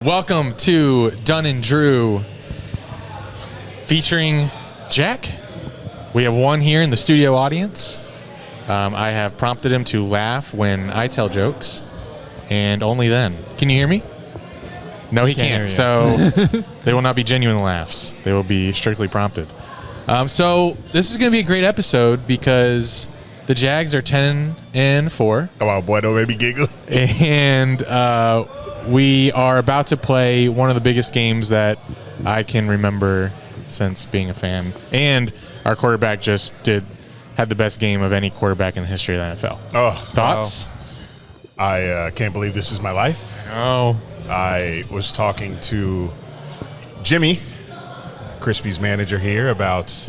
Welcome to Dunn and Drew featuring Jack. We have one here in the studio audience. I have prompted him to laugh when I tell jokes, and only then. Can you hear me? No, he can't. So they will not be genuine laughs. They will be strictly prompted. So this is going to be a great episode because the Jags are 10-4. Come on, boy, don't make me giggle. And we are about to play one of the biggest games that I can remember since being a fan. And our quarterback just had the best game of any quarterback in the history of the NFL. Oh, Thoughts? wow. I can't believe this is my life. Oh. I was talking to Jimmy, Crispy's manager here, about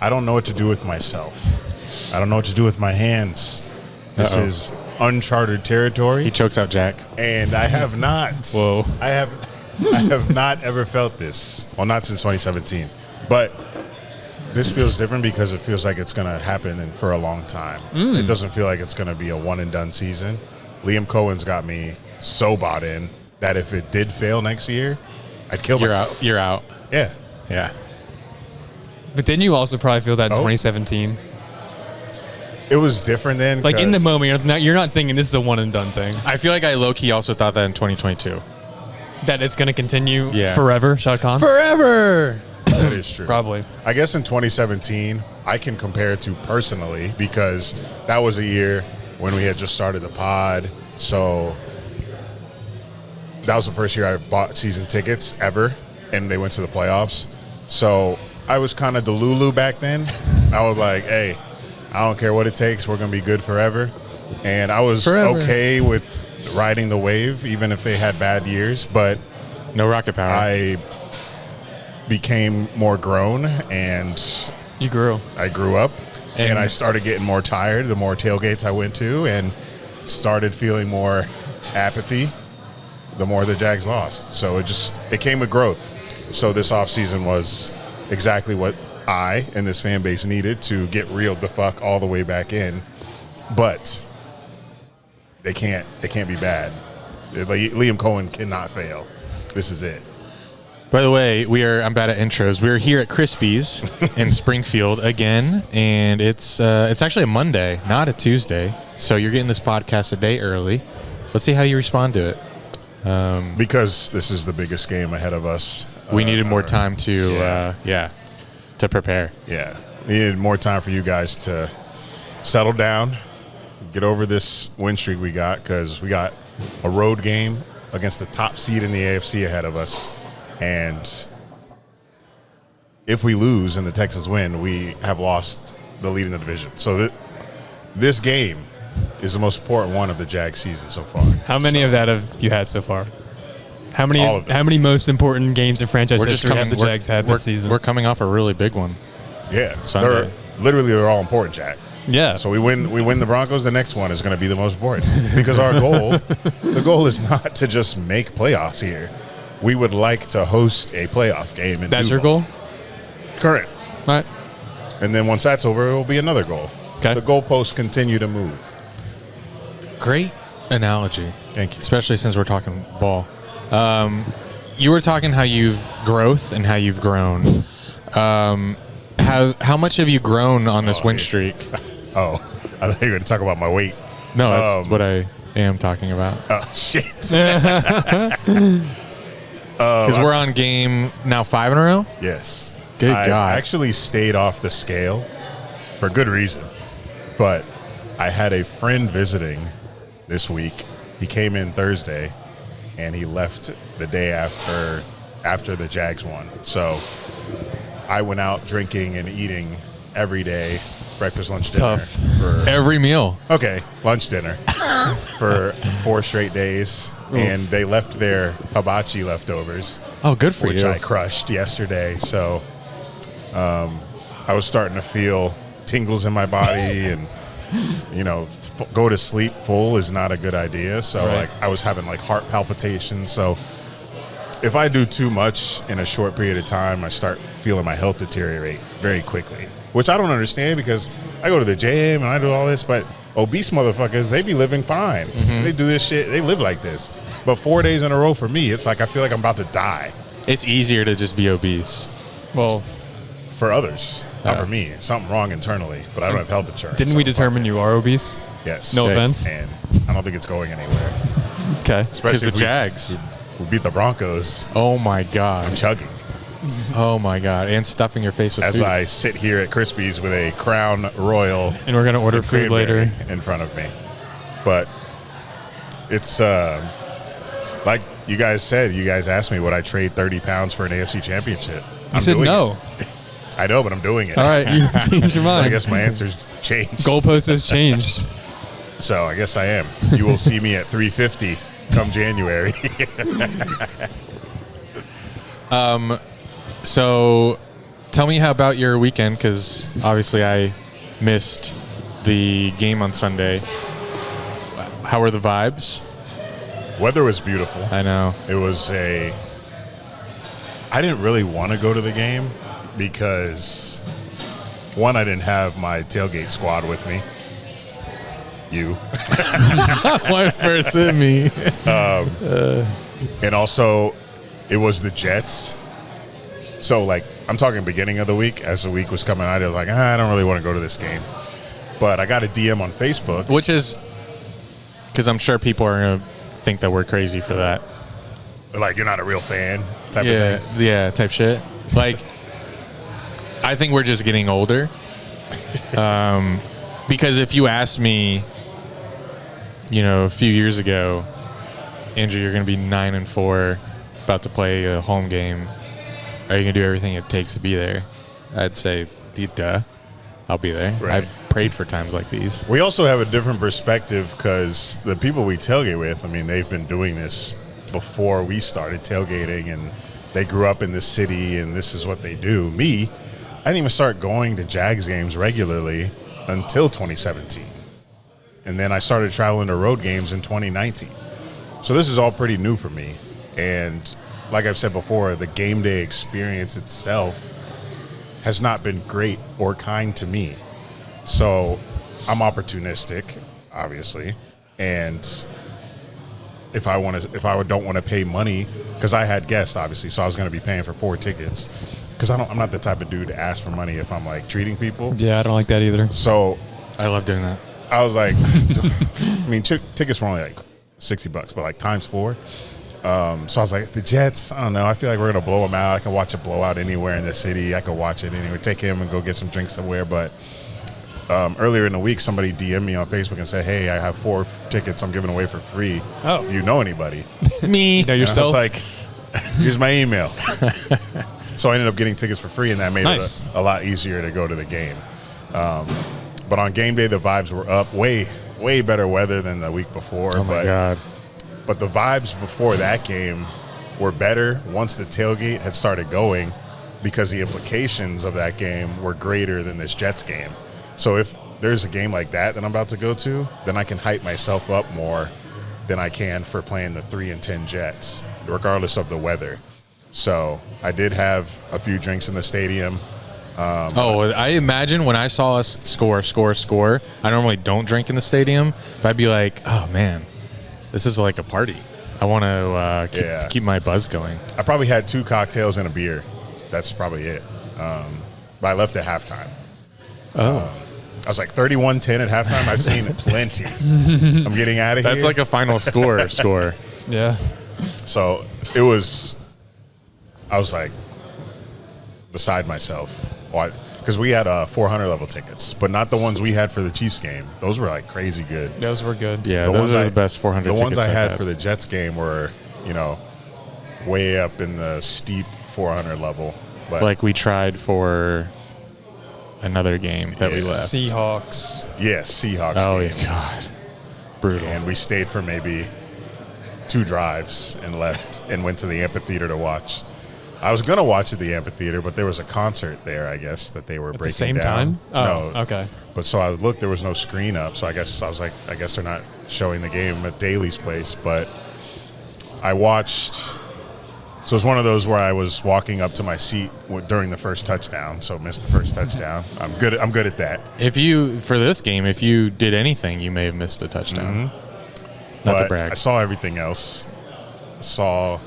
I don't know what to do with myself. I don't know what to do with my hands. This is uncharted territory. He chokes out Jack. And I have not. Whoa. I have not ever felt this. Well, not since 2017. But this feels different because it feels like it's going to happen for a long time. It doesn't feel like it's going to be a one-and-done season. Liam Cohen's got me so bought in that if it did fail next year, I'd kill myself. You're out. Yeah. Yeah. But didn't you also probably feel that in 2017? It was different then. Like in the moment, you're not thinking this is a one-and-done thing. I feel like I low-key also thought that in 2022. That it's going to continue Yeah. forever, Shad Khan? Forever! That is true. Probably. I guess in 2017, I can compare it to personally because that was a year when we had just started the pod. So that was the first year I bought season tickets ever, and they went to the playoffs. So I was kind of Delulu back then. I was like, hey, I don't care what it takes. We're going to be good forever. And I was okay with riding the wave, even if they had bad years. But no rocket power. I became more grown, and You grew. I grew up, and I started getting more tired the more tailgates I went to, and started feeling more apathy the more the Jags lost. So it came with growth. So this offseason was exactly what I and this fan base needed to get reeled the fuck all the way back in. But they can't be bad. Liam Cohen cannot fail. This is it. By the way, I'm bad at intros. We're here at Crispy's in Springfield again, and it's actually a Monday, not a Tuesday. So you're getting this podcast a day early. Let's see how you respond to it. Because this is the biggest game ahead of us. We needed more time to prepare. Yeah. We needed more time for you guys to settle down, get over this win streak we got, because we got a road game against the top seed in the AFC ahead of us. And if we lose and the Texans win, we have lost the lead in the division. So this game is the most important one of the Jags season so far. How many of that have you had so far? How many? All of them. How many most important games in franchise history have the Jags had this season? We're coming off a really big one. Yeah. Sunday. They're all important, Jack. Yeah. So we win the Broncos, the next one is going to be the most important. Because our the goal is not to just make playoffs here. We would like to host a playoff game in That's Duval. your goal? Current. All right. And then once that's over, it will be another goal. Okay. The goalposts continue to move. Great analogy. Thank you. Especially since we're talking ball. You were talking how you've growth and how you've grown. How much have you grown on this win streak? Oh, I thought you were going to talk about my weight. No, that's what I am talking about. Oh, shit. Because we're on game now 5 in a row? Yes. Good I God. actually stayed off the scale for good reason. But I had a friend visiting this week. He came in Thursday, and he left the day after the Jags won. So I went out drinking and eating every day, breakfast, lunch, dinner. Tough. For, Every meal. okay, lunch, dinner for 4 straight days. Oof. And they left their hibachi leftovers. Oh, good for which you. I crushed yesterday. So I was starting to feel tingles in my body, and go to sleep full is not a good idea. So Right. I was having heart palpitations. So if I do too much in a short period of time, I start feeling my health deteriorate very quickly, which I don't understand because I go to the gym and I do all this, but obese motherfuckers, they be living fine. They do this shit. They live like this. But 4 days in a row for me, it's like I feel like I'm about to die. It's easier to just be obese. Well, for others, not for me. Something wrong internally, but I don't have health insurance. didn't we determine you are obese? Yes. No offense. And I don't think it's going anywhere. Okay. Especially the Jags. We beat the Broncos. Oh, my God. I'm chugging. Oh, my God. And stuffing your face with As food. I sit here at Crispy's with a Crown Royal And we're going to order food later. in front of me. But it's like you guys said, you guys asked me would I trade 30 pounds for an AFC championship. You said no. I know, but I'm doing it. All right, you changed your So mind. I guess my answer's changed. Goalpost has changed. So I guess I am. You will see me at 350 come January. So tell me how about your weekend, because obviously I missed the game on Sunday. How were the vibes? Weather was beautiful. I know. It was I didn't really want to go to the game because, one, I didn't have my tailgate squad with me. You. One person, me. And also, it was the Jets. So, like, I'm talking beginning of the week. As the week was coming out, I was like, I don't really want to go to this game. But I got a DM on Facebook. Which is, because I'm sure people are going to think that we're crazy for that. Like, you're not a real fan type of thing. Yeah, type shit. Like, I think we're just getting older. Because if you asked me, a few years ago, Andrew, you're going to be 9-4, about to play a home game. Are you going to do everything it takes to be there? I'd say, duh, I'll be there. Right. I've prayed for times like these. We also have a different perspective because the people we tailgate with, I mean, they've been doing this before we started tailgating, and they grew up in this city, and this is what they do. Me, I didn't even start going to Jags games regularly until 2017. And then I started traveling to road games in 2019. So this is all pretty new for me. And like I've said before, the game day experience itself has not been great or kind to me. So I'm opportunistic, obviously. And if I don't want to pay money, because I had guests, obviously, so I was going to be paying for 4 tickets. Because I'm not the type of dude to ask for money if I'm like treating people. Yeah, I don't like that either. So I love doing that. I was like, I mean, tickets were only like $60, but like times 4. So I was like, the Jets, I don't know. I feel like we're going to blow them out. I can watch a blowout anywhere in the city. I could watch it anywhere. Take him and go get some drinks somewhere. But earlier in the week, somebody DM'd me on Facebook and said, hey, I have 4 tickets I'm giving away for free. Oh. Do you know anybody? Me. You know yourself? I was like, here's my email. So I ended up getting tickets for free, and that made Nice. it a lot easier to go to the game. But on game day, the vibes were up. Way better weather than the week before. Oh, my God. But the vibes before that game were better once the tailgate had started going, because the implications of that game were greater than this Jets game. So if there's a game like that I'm about to go to, then I can hype myself up more than I can for playing the 3-10 Jets, regardless of the weather. So I did have a few drinks in the stadium. I imagine when I saw us score, I normally don't drink in the stadium, but I'd be like, oh, man, this is like a party. I want to keep my buzz going. I probably had 2 cocktails and a beer. That's probably it. But I left at halftime. I was like 31-10 at halftime. I've seen plenty. I'm getting out of here. That's like a final score. Yeah. So I was like beside myself. Because we had 400 level tickets, but not the ones we had for the Chiefs game. Those were like crazy good. Those were good. Yeah, those are the best 400 tickets. The ones I had had for the Jets game were, way up in the steep 400 level. But like we tried for another game that we left. Seahawks. yes, Seahawks Oh, game. yeah, God. Brutal. And we stayed for maybe 2 drives and left and went to the amphitheater to watch. I was going to watch at the amphitheater, but there was a concert there, I guess, that they were breaking At the same down. time? Oh, No. okay. But so I looked, there was no screen up. So I guess they're not showing the game at Daly's place. But I watched So it's one of those where I was walking up to my seat during the first touchdown, so missed the first touchdown. I'm good at that. For this game, if you did anything, you may have missed a touchdown. Not to brag. I saw everything else. Saw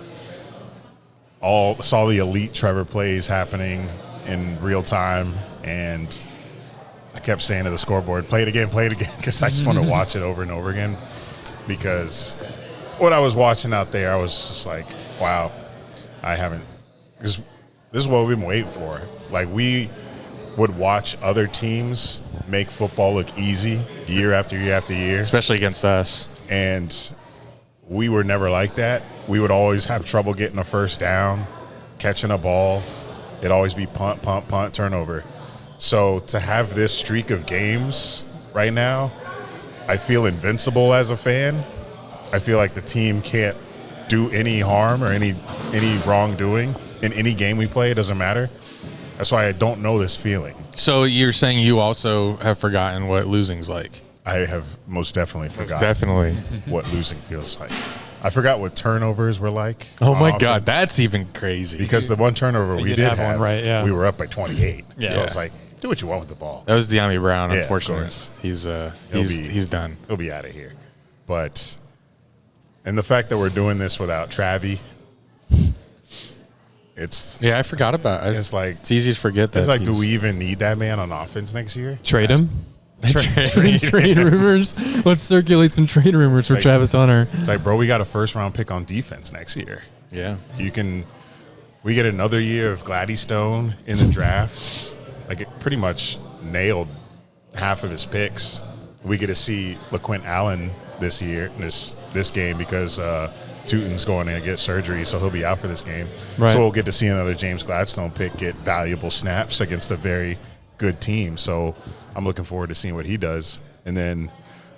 the elite Trevor plays happening in real time, and I kept saying to the scoreboard, play it again, because I just want to watch it over and over again. Because what I was watching out there, I was just like, wow, this is what we've been waiting for. Like, we would watch other teams make football look easy year after year after year. Especially against us. And we were never like that. We would always have trouble getting a first down, catching a ball. It'd always be punt, punt, punt, turnover. So to have this streak of games right now, I feel invincible as a fan. I feel like the team can't do any harm or any wrongdoing in any game we play. It doesn't matter. That's why I don't know this feeling. So you're saying you also have forgotten what losing's like? I have most definitely forgotten what losing feels like. I forgot what turnovers were like. Oh, my God. That's even crazy. Because the one turnover we did have, one, right? Yeah. We were up by 28. Yeah. So it's like, do what you want with the ball. That was De'Ami Brown, Yeah, unfortunately. of course. He's done. He'll be out of here. And the fact that we're doing this without Travi, I forgot about it. It's easy to forget that. It's like, do we even need that man on offense next year? Trade him? Trade rumors. Let's circulate some trade rumors for Travis Hunter. It's like, bro, we got a first-round pick on defense next year. Yeah. We get another year of Gladystone in the draft. Like, it pretty much nailed half of his picks. We get to see LaQuint Allen this year, this game, because Tootin's going to get surgery, so he'll be out for this game. Right. So we'll get to see another James Gladstone pick get valuable snaps against a very good team. So I'm looking forward to seeing what he does. And then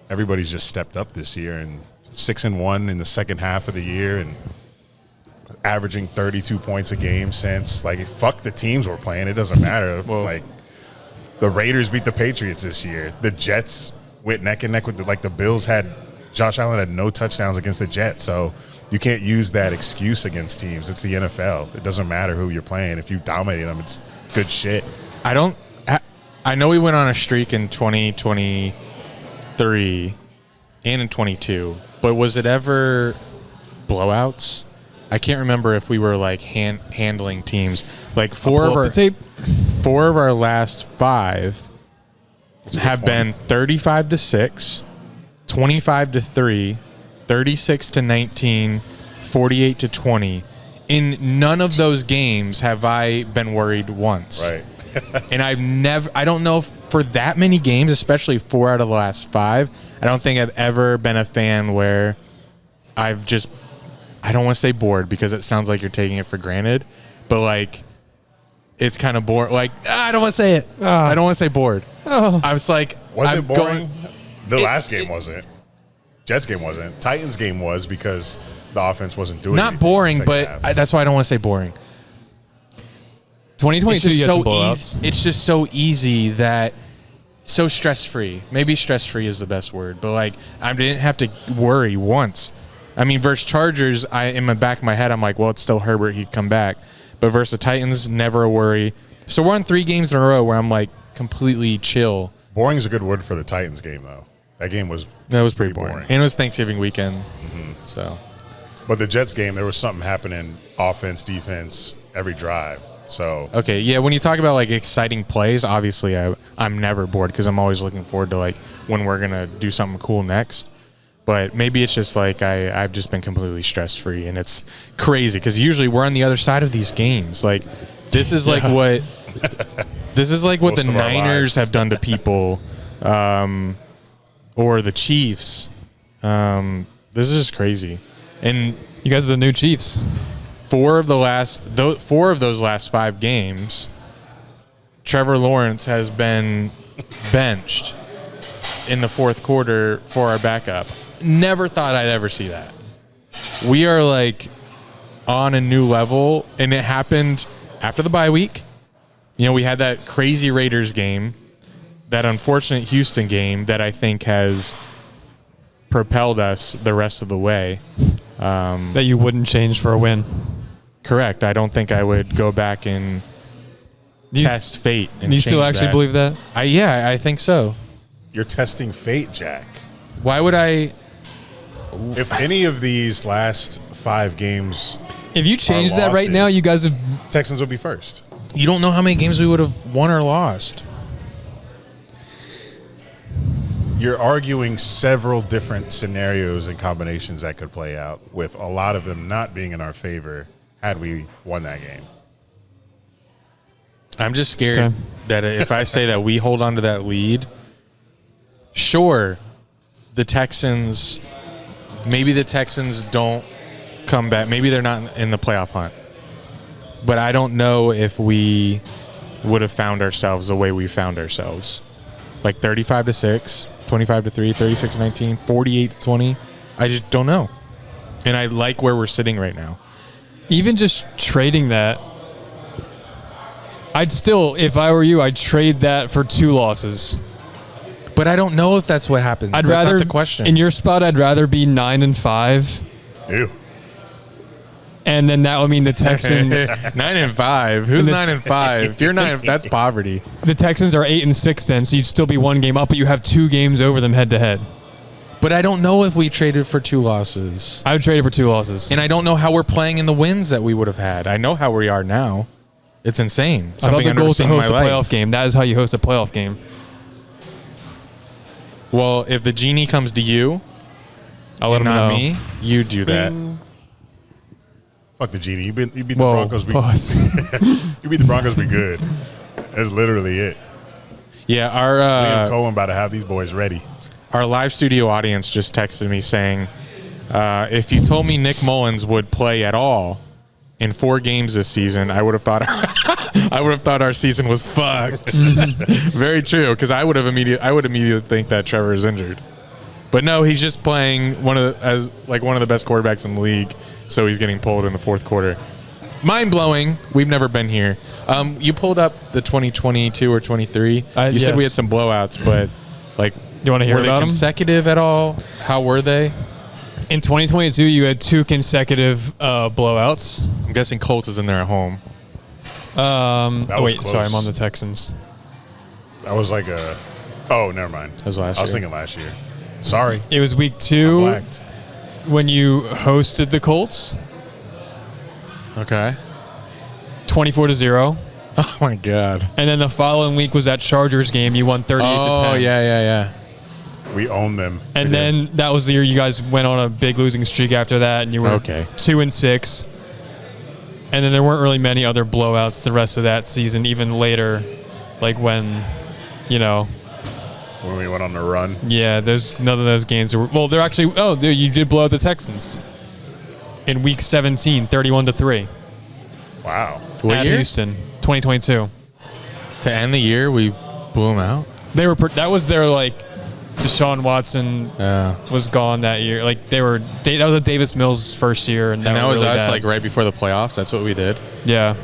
everybody's just stepped up this year, and 6-1 in the second half of the year, and averaging 32 points a game since. Like, fuck the teams we're playing. It doesn't matter. Whoa. Like, the Raiders beat the Patriots this year. The Jets went neck and neck with the Bills Josh Allen had no touchdowns against the Jets. So you can't use that excuse against teams. It's the NFL. It doesn't matter who you're playing. If you dominate them, it's good shit. I know we went on a streak in 2023 and in 22, but was it ever blowouts? I can't remember if we were like handling teams. Like four of our last 5 have been 35-6, 25-3, 36-19, 48-20. In none of those games have I been worried once. Right. And I don't know if for that many games, especially 4 out of the last 5, I don't think I've ever been a fan where I don't want to say bored because it sounds like you're taking it for granted, but like it's kind of boring. Like, I don't want to say it. I don't want to say bored. I was like, was it boring? The last game wasn't. Jets game wasn't. Titans game was because the offense wasn't doing not boring, but that's why I don't want to say boring. 2022, it's you just had some blowouts. It's just so easy that so stress-free. Maybe stress-free is the best word, but like I didn't have to worry once. I mean, versus Chargers, in the back of my head, I'm like, well, it's still Herbert. He'd come back. But versus the Titans, never a worry. So we're on 3 games in a row where I'm like completely chill. Boring is a good word for the Titans game, though. That game was pretty boring. And it was Thanksgiving weekend. Mm-hmm. So, but the Jets game, there was something happening, offense, defense, every drive. So okay, yeah. When you talk about like exciting plays, obviously I'm never bored because I'm always looking forward to like when we're gonna do something cool next. But maybe it's just like I've just been completely stress free, and it's crazy because usually we're on the other side of these games. Like this is like what the Niners have done to people, or the Chiefs. This is just crazy, and you guys are the new Chiefs. 4 of those last 5 games, Trevor Lawrence has been benched in the 4th quarter for our backup. Never thought I'd ever see that. We are like on a new level, and it happened after the bye week. You know, we had that crazy Raiders game, that unfortunate Houston game that I think has propelled us the rest of the way. That you wouldn't change for a win. Correct. I don't think I would go back and test fate. And you still actually believe that? Yeah, I think so. You're testing fate, Jack. Why would I? If any of these last 5 games, if you change that right now, you guys would. Texans would be first. You don't know how many games we would have won or lost. You're arguing several different scenarios and combinations that could play out, with a lot of them not being in our favor had we won that game. I'm just scared that if I say that we hold on to that lead, sure, maybe the Texans don't come back. Maybe they're not in the playoff hunt. But I don't know if we would have found ourselves the way we found ourselves. Like 35-6, 25-3, 36-19, 48-20. I just don't know. And I like where we're sitting right now. Even just trading that, I'd still, if I were you, I'd trade that for 2 losses. But I don't know if that's what happens. That's not the question. In your spot, I'd rather be 9-5. Ew. And then that would mean the Texans 9-5. Who's 9-5? If you're 9, that's poverty. The Texans are 8-6 then, so you'd still be 1 game up, but you have 2 games over them head to head. But I don't know if we traded for 2 losses. I would trade it for 2 losses. And I don't know how we're playing in the wins that we would have had. I know how we are now. It's insane. I thought the goal is to host a playoff game. That is how you host a playoff game. Well, if the genie comes to you, I'll let him know. Not me, you do that. Fuck the genie. You beat the Broncos. You beat the Broncos. Be good. That's literally it. Yeah, Liam Cohen about to have these boys ready. Our live studio audience just texted me saying, if you told me Nick Mullins would play at all in 4 games this season, I would have thought our season was fucked. Very true, because I would immediately think that Trevor is injured. But no, he's just playing one of the best quarterbacks in the league, so he's getting pulled in the 4th quarter. Mind blowing. We've never been here. You pulled up the 2022 or 23. You said we had some blowouts, but you want to hear were about they consecutive at all? How were they? In 2022, you had 2 consecutive blowouts. I'm guessing Colts is in there at home. Sorry, I'm on the Texans. That was like a. Oh, never mind. That was last year. I was thinking last year. Sorry. It was week 2 when you hosted the Colts. Okay. 24-0. Oh my God. And then the following week was that Chargers game. You won 38-10. Oh yeah. We own them. And then that was the year you guys went on a big losing streak after that, and you were 2-6. And then there weren't really many other blowouts the rest of that season, even later, like when we went on the run. Yeah, there's none of those games. They're actually. Oh, you did blow out the Texans in week 17, 31-3. Wow. What at year? Houston, 2022. To end the year, we blew them out. That was their Deshaun Watson was gone that year. That was a Davis Mills first year, and that was really us bad. right before the playoffs. That's what we did. Yeah,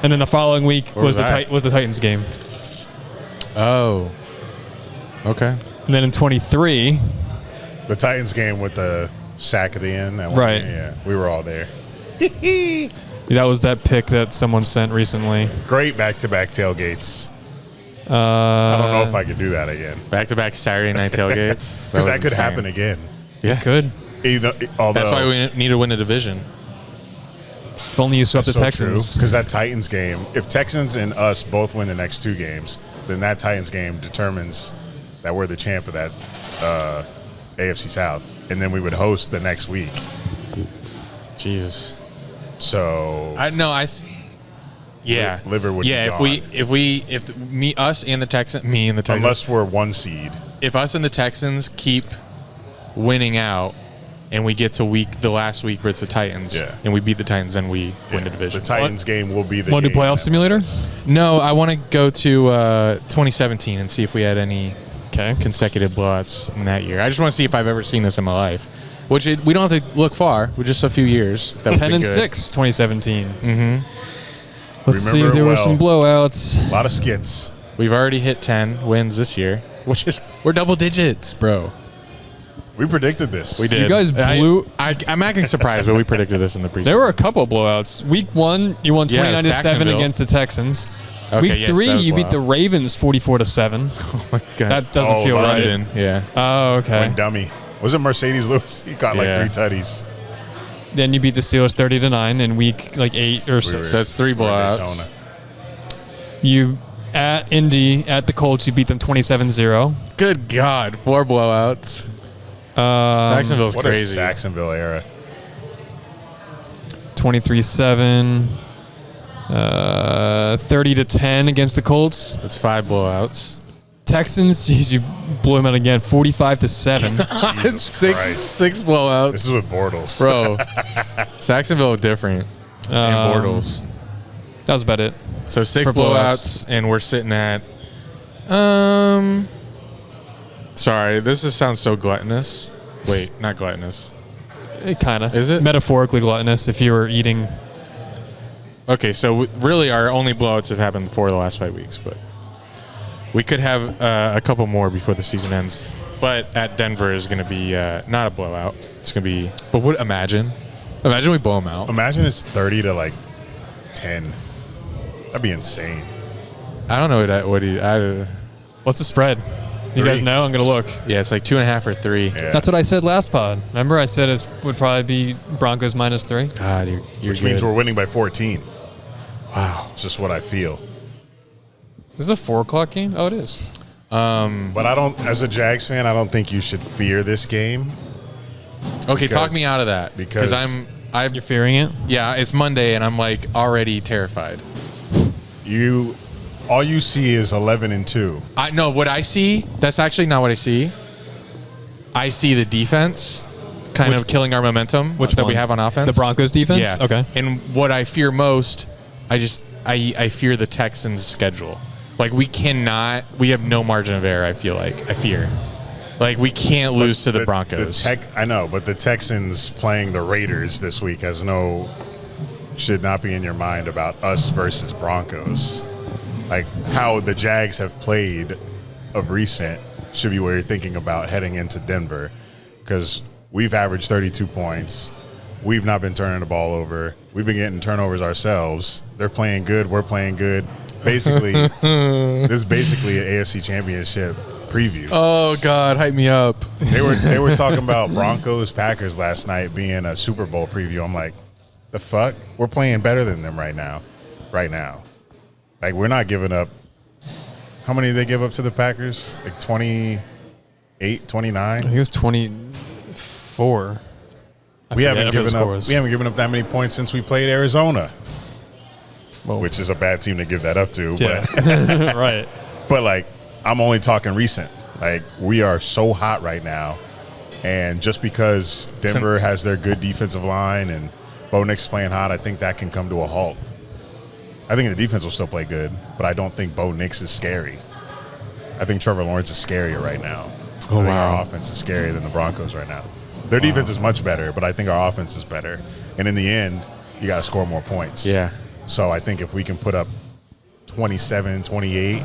and then the following week was the Titans game. Oh, okay. And then in 23, the Titans game with the sack at the end. That one, right? Yeah, we were all there. That was that pick that someone sent recently. Great back-to-back tailgates. I don't know if I could do that again. Back-to-back Saturday night tailgates. Because that could happen again. Yeah, it could. That's why we need to win a division. If only you swept the Texans. Because that Titans game, if Texans and us both win the next 2 games, then that Titans game determines that we're the champ of that AFC South. And then we would host the next week. Jesus. So yeah, liver would be gone. if us and the Texans, unless we're 1 seed. If us and the Texans keep winning out, and we get to the last week versus the Titans, and we beat the Titans, then we win the division. The Titans game will be the. Want to do playoff simulator? No, I want to go to 2017 and see if we had any consecutive blowouts in that year. I just want to see if I've ever seen this in my life. Which we don't have to look far. We're just a few years. 10-6, 2017. Mm-hmm. Let's see if there were some blowouts. A lot of skits. We've already hit 10 wins this year, we're double digits, bro. We predicted this. We did. You guys blew. I'm acting surprised, but we predicted this in the preseason. There were a couple of blowouts. Week 1, you won 29-7 against the Texans. Week 3, you beat the Ravens 44-7. Oh my god, that doesn't feel right. London, yeah. Oh, okay. When dummy. Was it Mercedes Lewis? He got like 3 tutties. Then you beat the Steelers 30-9 in week 8 or so. So that's 3 blowouts. You at Indy at the Colts, you beat them 27-0. Good God, 4 blowouts. Jacksonville's what crazy. What a Jacksonville era. 23-7. 30-10 against the Colts. That's 5 blowouts. Texans, geez, you blew them out again, 45-7. Jesus six blowouts. This is with Bortles, bro. Jacksonville different. And Bortles. That was about it. So 6 blowouts, and we're sitting at. Sorry, this sounds so gluttonous. Wait, not gluttonous. It kind of is it metaphorically gluttonous if you were eating. Okay, so really our only blowouts have happened for the last 5 weeks, but we could have a couple more before the season ends. But at Denver is going to be not a blowout. It's going to be. But imagine we blow them out. Imagine it's 30-10. That'd be insane. I don't know What's the spread? 3. You guys know? I'm going to look. Yeah, it's like 2.5 or 3. Yeah. That's what I said last pod. Remember I said it would probably be Broncos -3? God, Which means we're winning by 14. Wow. It's just what I feel. This is a 4 o'clock game? Oh, it is. But I don't, as a Jags fan, I don't think you should fear this game. Okay, talk me out of that. Because you're fearing it? Yeah, it's Monday, and I'm like already terrified. All you see is 11-2. I know what I see. That's actually not what I see. I see the defense kind of killing our momentum that we have on offense. The Broncos defense? Yeah. Okay. And what I fear most, I fear the Texans' schedule. Like we have no margin of error. I fear. Like we can't lose to the Broncos. I know, but the Texans playing the Raiders this week should not be in your mind about us versus Broncos. Like how the Jags have played of recent should be what you're thinking about heading into Denver, because we've averaged 32 points. We've not been turning the ball over. We've been getting turnovers ourselves. They're playing good. We're playing good. Basically, this is basically an AFC Championship preview. Oh God, hype me up. They were talking about Broncos Packers last night being a Super Bowl preview. I'm like, the fuck? We're playing better than them right now. Like we're not giving up. How many did they give up to the Packers? Like 28, 29? I think it was 24. We haven't given up that many points since we played Arizona. Well, which is a bad team to give that up to. Yeah. But right. But like, I'm only talking recent. Like, we are so hot right now. And just because Denver has their good defensive line and Bo Nix playing hot, I think that can come to a halt. I think the defense will still play good, but I don't think Bo Nix is scary. I think Trevor Lawrence is scarier right now. I think our offense is scarier than the Broncos right now. Their defense is much better, but I think our offense is better. And in the end, you got to score more points. Yeah. So I think if we can put up 27, 28,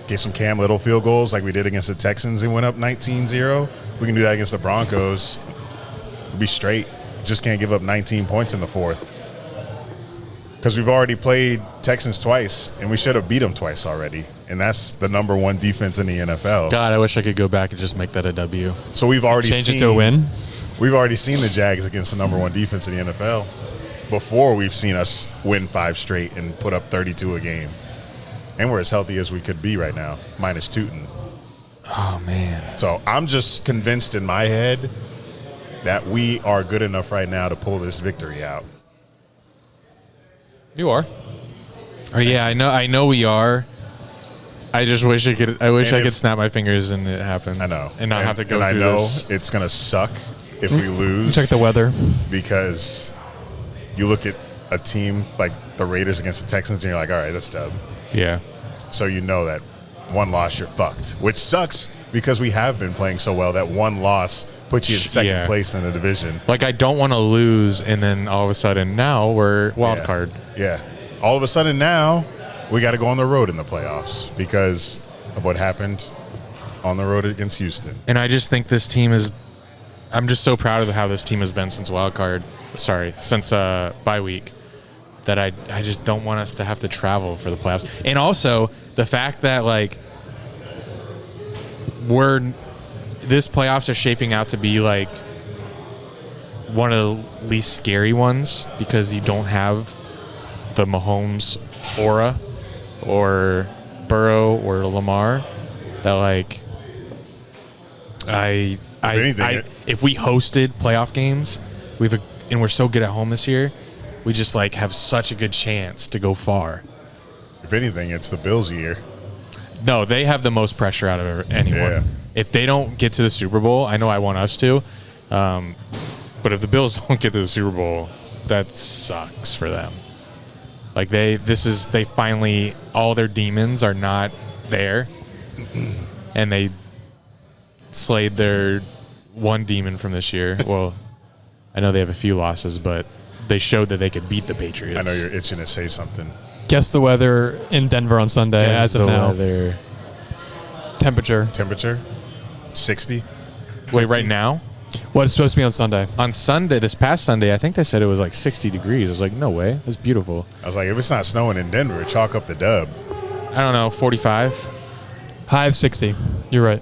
get some Cam Little field goals like we did against the Texans and went up 19-0, we can do that against the Broncos. We'll be straight. Just can't give up 19 points in the fourth. Because we've already played Texans twice, and we should have beat them twice already. And that's the number 1 defense in the NFL. God, I wish I could go back and just make that a W. So we've already change it to a win. We've already seen the Jags against the number 1 defense in the NFL before we've seen us win 5 straight and put up 32 a game. And we're as healthy as we could be right now, minus Tootin. Oh, man. So I'm just convinced in my head that we are good enough right now to pull this victory out. You are. Oh, yeah, I know we are. I just wish I could snap my fingers and it happened. I know. And not have to go through this. I know it's going to suck if we lose. Check the weather. Because you look at a team like the Raiders against the Texans and you're like, all right, that's dub. Yeah. So you know that one loss, you're fucked. Which sucks because we have been playing so well that one loss puts you in second place in the division. Like, I don't want to lose, and then all of a sudden now we're wild card. Yeah. All of a sudden now we got to go on the road in the playoffs because of what happened on the road against Houston. And I just think this team is I'm just so proud of how this team has been since since bye week, that I just don't want us to have to travel for the playoffs. And also the fact that like this playoffs are shaping out to be like one of the least scary ones because you don't have the Mahomes aura or Burrow or Lamar that like if we hosted playoff games, and we're so good at home this year, we just like have such a good chance to go far. If anything, it's the Bills' year. No, they have the most pressure out of anyone. Yeah. If they don't get to the Super Bowl, I know I want us to, but if the Bills don't get to the Super Bowl, that sucks for them. Like they finally, all their demons are not there, and they slayed their one demon from this year. Well, I know they have a few losses, but they showed that they could beat the Patriots. I know you're itching to say something. Guess the weather in Denver on Sunday as of now. Weather. Temperature. 60. Wait, right now? What is supposed to be on Sunday? On Sunday, this past Sunday, I think they said it was like 60 degrees. I was like, no way. That's beautiful. I was like, if it's not snowing in Denver, chalk up the dub. I don't know, 45? High of 60. You're right.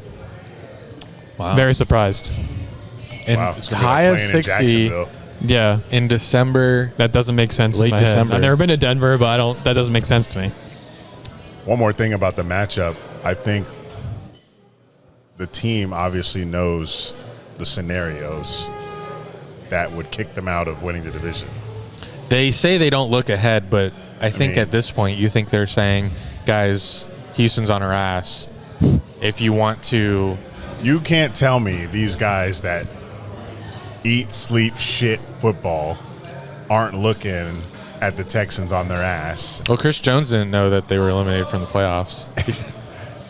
Wow. Very surprised. And Wow, it's high of 60 Yeah. in December. That doesn't make sense Late in my December. head. I've never been to Denver, but that doesn't make sense to me. One more thing about the matchup. I think the team obviously knows the scenarios that would kick them out of winning the division. They say they don't look ahead, but I think at this point you think they're saying, guys, Houston's on our ass. If you want to... You can't tell me these guys that eat, sleep, shit football aren't looking at the Texans on their ass. Well, Chris Jones didn't know that they were eliminated from the playoffs.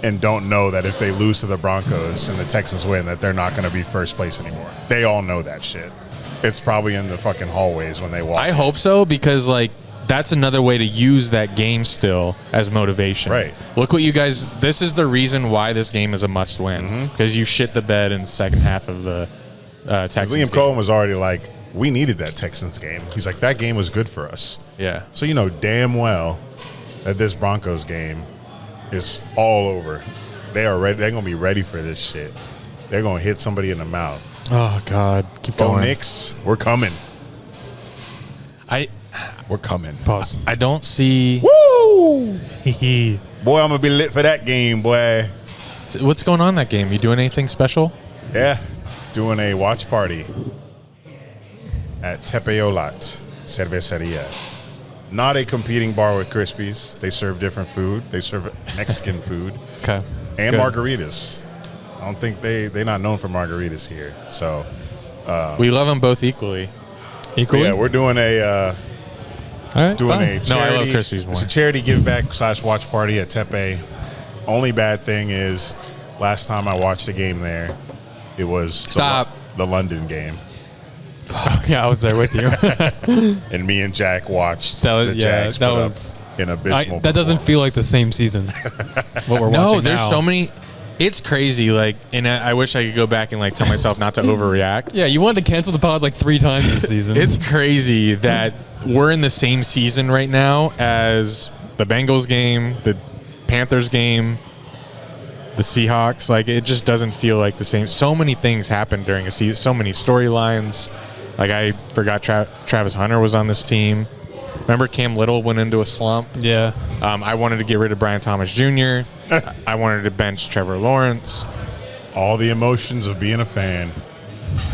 And don't know that if they lose to the Broncos and the Texans win, that they're not going to be first place anymore. They all know that shit. It's probably in the fucking hallways when they walk. I hope so, because like that's another way to use that game still as motivation. Right. Look what you guys. This is the reason why this game is a must win, because you shit the bed in the second half of the Texans. Liam Cohen was already like, we needed that Texans game. He's like, that game was good for us. Yeah. So you know damn well that this Broncos game is all over. They are ready. They're gonna be ready for this shit. They're gonna hit somebody in the mouth. Oh God, keep Go going. Knicks, we're coming. We're coming. Pause. I don't see. Woo! Boy, I'm gonna be lit for that game, boy. What's going on in that game? You doing anything special? Yeah, doing a watch party at Tepeolat Cerveceria. Not a competing bar with Krispies. They serve different food. They serve Mexican food. Okay. And Good. margaritas. I don't think they're not known for margaritas here. So We love them both equally. Equally? yeah, we're doing a All right, doing fine. a charity. No, I love Krispies more. It's a charity give back / watch party at Tepe. Only bad thing is, last time I watched a game there, it was the London game. Yeah, I was there with you. And me and Jack watched That was- the yeah, Jags that put was- up an abysmal that doesn't feel like the same season. What we're watching No, there's now. so many. It's crazy. Like, and I wish I could go back and like tell myself not to overreact. Yeah, you wanted to cancel the pod like 3 times this season. It's crazy that we're in the same season right now as the Bengals game, the Panthers game, the Seahawks. Like, it just doesn't feel like the same. So many things happened during a season. So many storylines. Like, I forgot Travis Hunter was on this team. Remember Cam Little went into a slump? Yeah. I wanted to get rid of Brian Thomas Jr. I wanted to bench Trevor Lawrence. all the emotions of being a fan.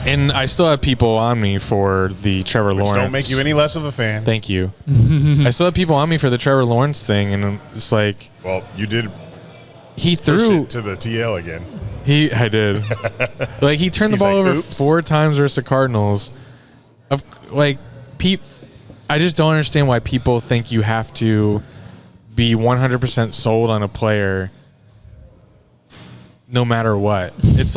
And I still have people on me for the Trevor Which Lawrence. don't make you any less of a fan. Thank you. I still have people on me for the Trevor Lawrence thing, and it's like Well, you did he push threw it to the TL again. I did. Like, he turned the He's ball like, over "Oops." 4 times versus the Cardinals. I just don't understand why people think you have to be 100% sold on a player no matter what. It's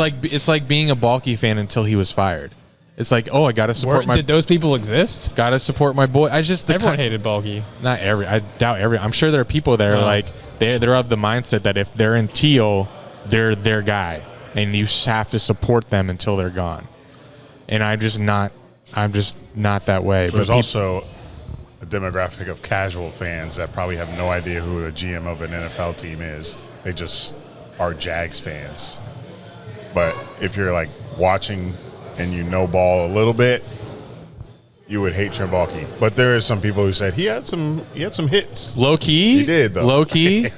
like being a Balky fan until he was fired. It's like, oh, I got to support Did those people exist? got to support my boy. Everyone hated Balky. Not every. I doubt every. I'm sure there are people there like they're of the mindset that if they're in teal, they're their guy, and you have to support them until they're gone. and I'm just not that way. There's also a demographic of casual fans that probably have no idea who the GM of an NFL team is. They just are Jags fans. But if you're like watching and you know ball a little bit, you would hate Trembalke. But there is some people who said he had some hits. Low key? He did, though. Low key?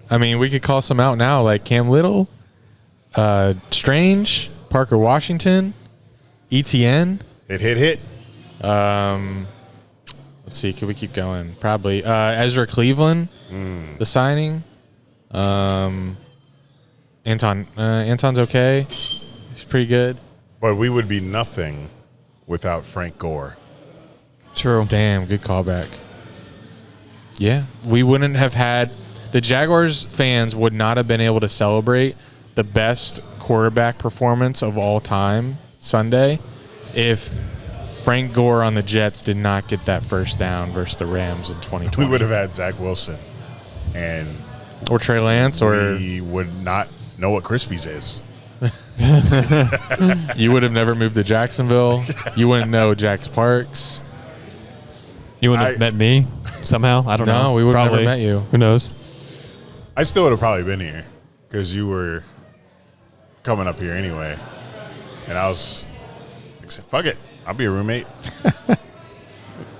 I mean, we could call some out now, like Cam Little, Strange, Parker Washington, ETN. Hit. Let's see, could we keep going? Probably. Ezra Cleveland, the signing. Anton's okay. He's pretty good. But we would be nothing without Frank Gore. True. Damn, good callback. Yeah, we wouldn't have had the Jaguars fans would not have been able to celebrate the best quarterback performance of all time Sunday if Frank Gore on the Jets did not get that first down versus the Rams in 2020. We would have had Zach Wilson, and or Trey Lance, or we would not know what Crispies is. You would have never moved to Jacksonville. You wouldn't know Jax Parks. You wouldn't have met me somehow. I don't know. No, we would have never met you. Who knows? I still would have probably been here because you were coming up here anyway, and I was like, "Fuck it, I'll be a roommate."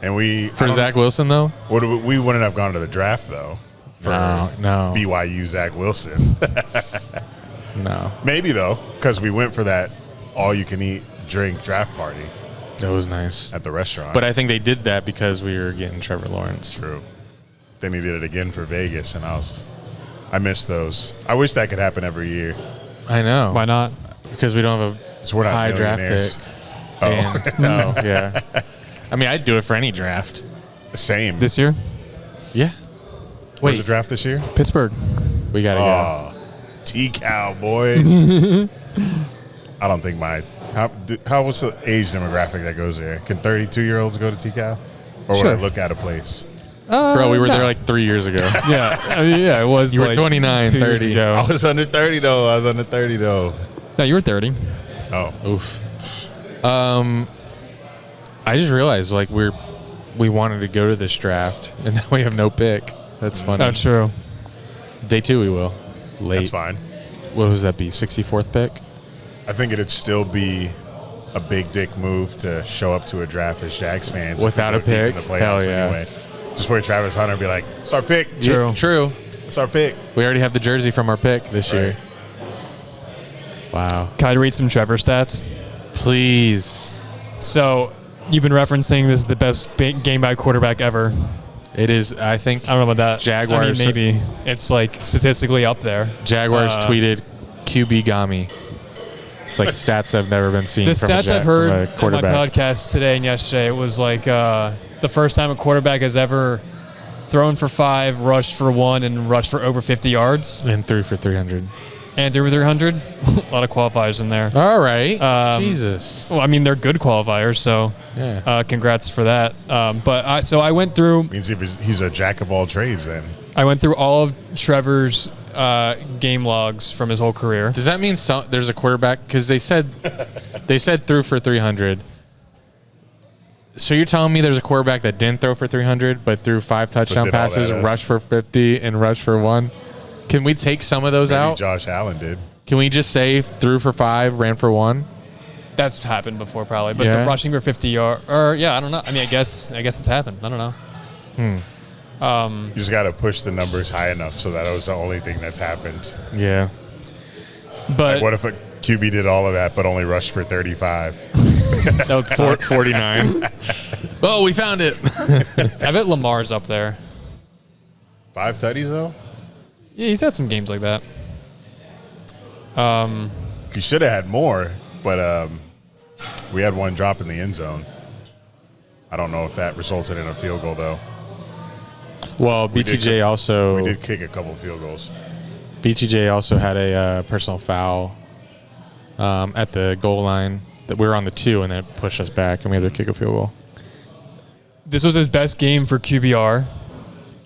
And for Zach Wilson though, we wouldn't have gone to the draft though. For no. BYU Zach Wilson. No. Maybe though, because we went for that all-you-can-eat drink draft party. That was nice at the restaurant. But I think they did that because we were getting Trevor Lawrence. True. Then he did it again for Vegas, and I missed those. I wish that could happen every year. I know. Why not? Because we don't have we're not high draft pick. Oh. And, no, yeah. I mean, I'd do it for any draft. Same. This year? Yeah. Wait. Was the draft this year? Pittsburgh. We got to go. T-Cal, boy. I don't think how what's the age demographic that goes there? Can 32-year-olds go to T-Cal? Or would I look at a place? Bro, we were there like 3 years ago. Yeah. I mean, yeah, it was. You were 29, 30. Ago. I was under 30, though. No, you were 30. Oh. Oof. I just realized, like, we wanted to go to this draft, and now we have no pick. That's funny. That's true. Day 2 we will. Late. That's fine. What was that be? 64th pick? I think it'd still be a big dick move to show up to a draft as Jags fans without a pick. Hell yeah! Anyway. Just wait Travis Hunter and be like, "It's our pick." True. Yeah, true. It's our pick. We already have the jersey from our pick this year. Wow. Can I read some Trevor stats? Please. So you've been referencing this is the best game by quarterback ever. It is, I think. I don't know about that. Jaguars. I mean, maybe. It's like statistically up there. Jaguars tweeted QB Gami. It's like stats that have never been seen. The from stats I've heard on my podcast today and yesterday, it was like the first time a quarterback has ever thrown for 5, rushed for 1, and rushed for over 50 yards. And threw for 300. And threw for 300. A lot of qualifiers in there. All right. Jesus. Well, I mean, they're good qualifiers, so yeah. Congrats for that. But I went through. Means he's a jack of all trades then. I went through all of Trevor's game logs from his whole career. Does that mean there's a quarterback? Because they said threw for 300. So you're telling me there's a quarterback that didn't throw for 300 but threw 5 touchdown passes, rushed for 50, and rushed for 1? Can we take some of those out? Josh Allen did. Can we just say threw for 5, ran for 1? That's happened before probably. But the rushing for 50 yards, I don't know. I mean, I guess it's happened. I don't know. You just got to push the numbers high enough so that was the only thing that's happened. Yeah. But like what if a QB did all of that but only rushed for 35? That's 49. Oh, we found it. I bet Lamar's up there. 5 tutties though? Yeah, he's had some games like that. He should have had more, but we had one drop in the end zone. I don't know if that resulted in a field goal though. Well, BTJ also... We did kick a couple field goals. BTJ also had a personal foul at the goal line that we were on the 2, and then it pushed us back, and we had to kick a field goal. This was his best game for QBR.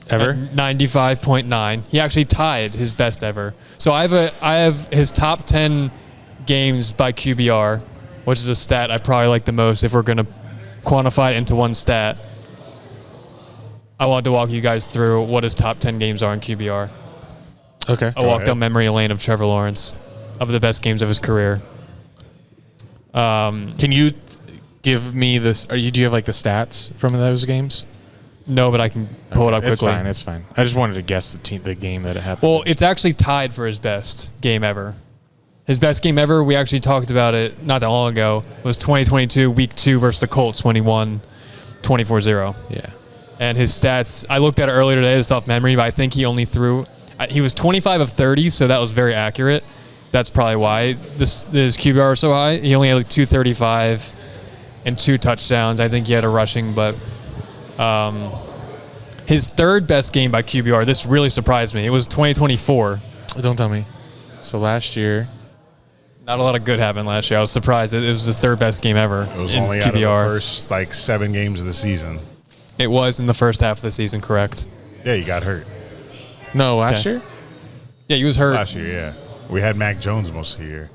Ever? 95.9. He actually tied his best ever. So I have his top 10 games by QBR, which is a stat I probably like the most if we're going to quantify it into one stat. I wanted to walk you guys through what his top 10 games are in QBR. Okay. I walked down memory lane of Trevor Lawrence, of the best games of his career. Can you give me this? Do you have like the stats from those games? No, but I can pull it up quickly. It's fine. I just wanted to guess the game that it happened. Well, it's actually tied for his best game ever. His best game ever, we actually talked about it not that long ago, was 2022 Week 2 versus the Colts when he won 24-0. Yeah. And his stats, I looked at it earlier today, it's off memory, but I think he only threw, he was 25 of 30, so that was very accurate. That's probably why his QBR was so high. He only had like 235 and 2 touchdowns. I think he had a rushing, but his third best game by QBR, this really surprised me. It was 2024. Don't tell me. So last year. Not a lot of good happened last year. I was surprised. It was his third best game ever. It was in only QBR. out of the first 7 games of the season. It was in the first half of the season, correct? Yeah, he got hurt. No, last year? Yeah, he was hurt. Last year, yeah. We had Mac Jones most of the year.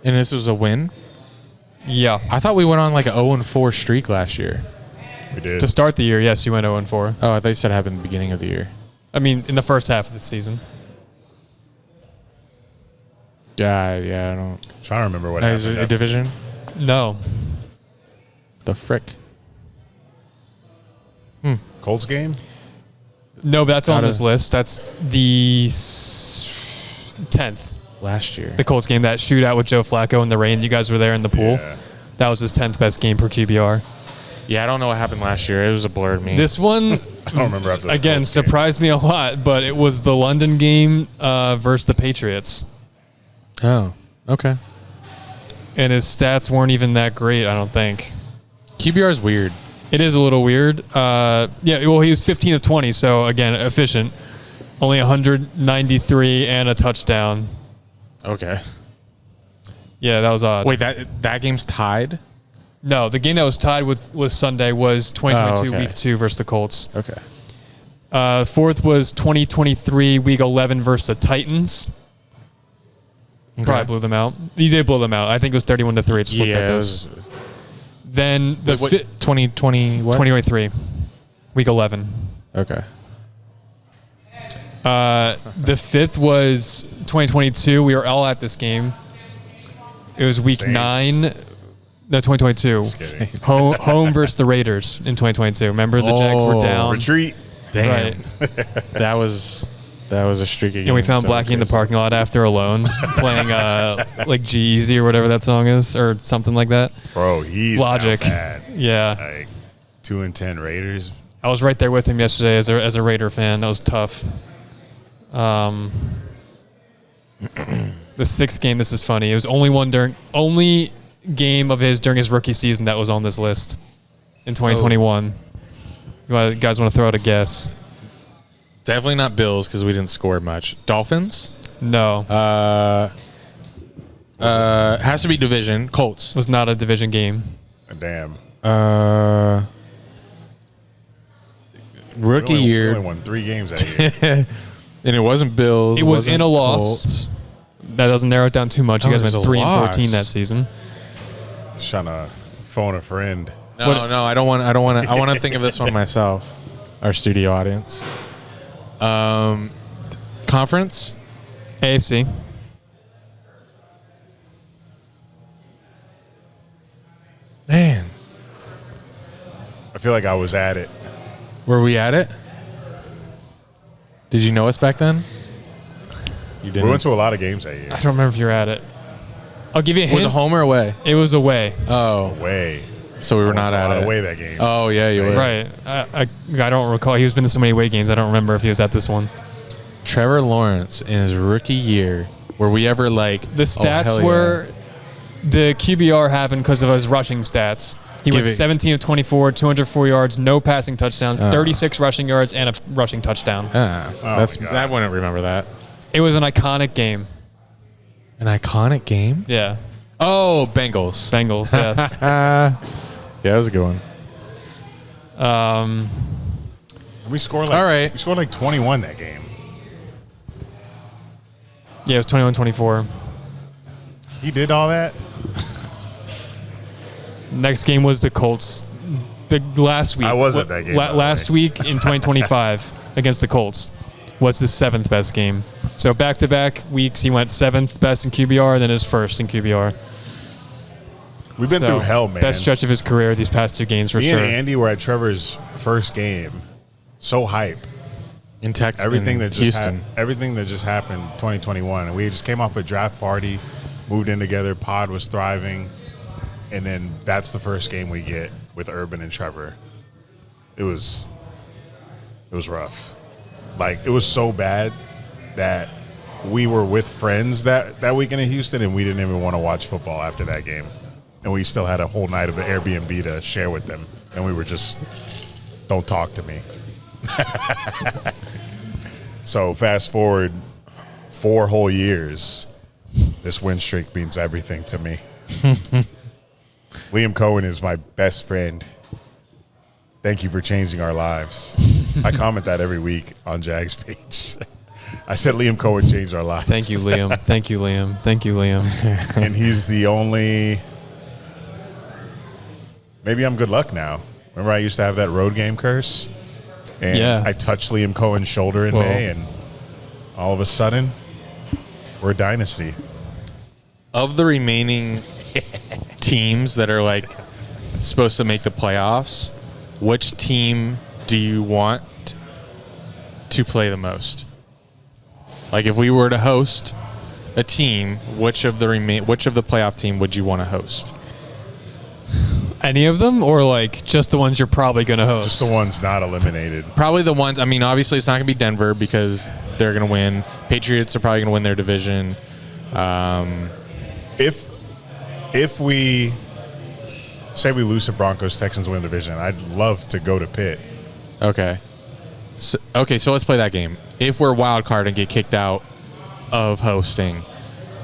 And this was a win? Yeah. I thought we went on like an 0-4 streak last year. We did. To start the year, yes, you went 0-4. Oh, I thought you said it happened at the beginning of the year. I mean, in the first half of the season. Yeah, I don't. Trying to remember what Is happened. it a division? No. The frick. Colts game? No, but that's on Out this of- list. That's the 10th. Last year. The Colts game, that shootout with Joe Flacco in the rain. You guys were there in the pool. Yeah. That was his 10th best game per QBR. Yeah, I don't know what happened last year. It was a blur to me. This one, I don't remember after the again, Colts game. surprised me a lot, but it was the London game versus the Patriots. Oh, okay. And his stats weren't even that great, I don't think. QBR is weird. It is a little weird. He was 15 of 20, so again, efficient. Only 193 and a touchdown. Okay. Yeah, that was odd. Wait, that game's tied? No, the game that was tied with Sunday was 2022 okay. Week 2 versus the Colts. Okay. Fourth was 2023 Week 11 versus the Titans. Okay. Probably blew them out. You did blow them out. I think it was 31-3. Just looked at this. Then the 2020 what? 2023 Week 11. Okay. The fifth was 2022. We were all at this game. It was Week Saints. 9. No, 2022. Just kidding. Home versus the Raiders in 2022. Remember the Jags were down. Retreat. Damn. Right. That was a streaky game. And we found So Blackie in the crazy. parking lot after Alone playing like G-Eazy or whatever that song is or something like that. Bro, he's Logic. not bad. Yeah. Like 2-10 Raiders. I was right there with him yesterday as a Raider fan. That was tough. The sixth game, this is funny. It was only game of his during his rookie season that was on this list in 2021. You guys want to throw out a guess? Definitely not Bills because we didn't score much. Dolphins? No. Has to be division. Colts. Was not a division game. Damn. Rookie We year. only won 3 games that year. And it wasn't Bills. It was wasn't in a loss. Colts. That doesn't narrow it down too much. You Oh, guys it was went a 3-14 loss. that season. Just trying to phone a friend. No, I don't want. I want to think of this one myself. Our studio audience. Conference. AFC. Man, I feel like I was at it. were we at it? Did you know us back then? You We didn't. went to a lot of games that year. I don't remember if you're at it. I'll give you a hint. Was it home or away? It was away. Oh, Way. so we were I went not to a at lot it. of away that game. Oh yeah, you were. Right. I don't recall. He was been to so many away games. I don't remember if he was at this one. Trevor Lawrence in his rookie year. Were we ever like The stats were the QBR happened because of his rushing stats. He Give went it- 17 of 24, 204 yards, no passing touchdowns, 36 rushing yards, and a rushing touchdown. Ah, Oh that's my God. I wouldn't remember that. It was an iconic game. An iconic game. Yeah. Oh, Bengals. Bengals, yes. Yeah, that was a good one. We scored All right. We scored like 21 that game. Yeah, it was 21-24. He did all that. Next game was the Colts. The last week. I was at that game. Last week in 2025 against the Colts was the 7th best game. So back-to-back weeks, he went 7th best in QBR, and then his first in QBR. We've been through hell, man. Best stretch of his career these past 2 games for sure. Me and Andy were at Trevor's first game. So hype. In Texas, everything that just Houston. Everything that just happened 2021, and we just came off a draft party, moved in together. Pod was thriving, and then that's the first game we get with Urban and Trevor. It was rough. Like, it was so bad that we were with friends that weekend in Houston, and we didn't even want to watch football after that game, and we still had a whole night of an Airbnb to share with them, and we were just, don't talk to me. So fast forward 4 whole years, this win streak means everything to me. Liam Cohen is my best friend. Thank you for changing our lives. I comment that every week on Jag's page. I said Liam Cohen changed our lives. Thank you, Liam. Thank you, Liam. Thank you, Liam. And he's the only... Maybe I'm good luck now. Remember I used to have that road game curse? And yeah. I touched Liam Cohen's shoulder in May, and all of a sudden, we're a dynasty. Of the remaining teams that are like supposed to make the playoffs, which team do you want to play the most? Like, if we were to host a team, which of the playoff team would you want to host? Any of them, or like just the ones you're probably going to host? Just the ones not eliminated. Probably the ones. I mean, obviously it's not going to be Denver because they're going to win. Patriots are probably going to win their division. If we say we lose to Broncos, Texans win the division, I'd love to go to Pitt. Okay. So let's play that game. If we're wild card and get kicked out of hosting,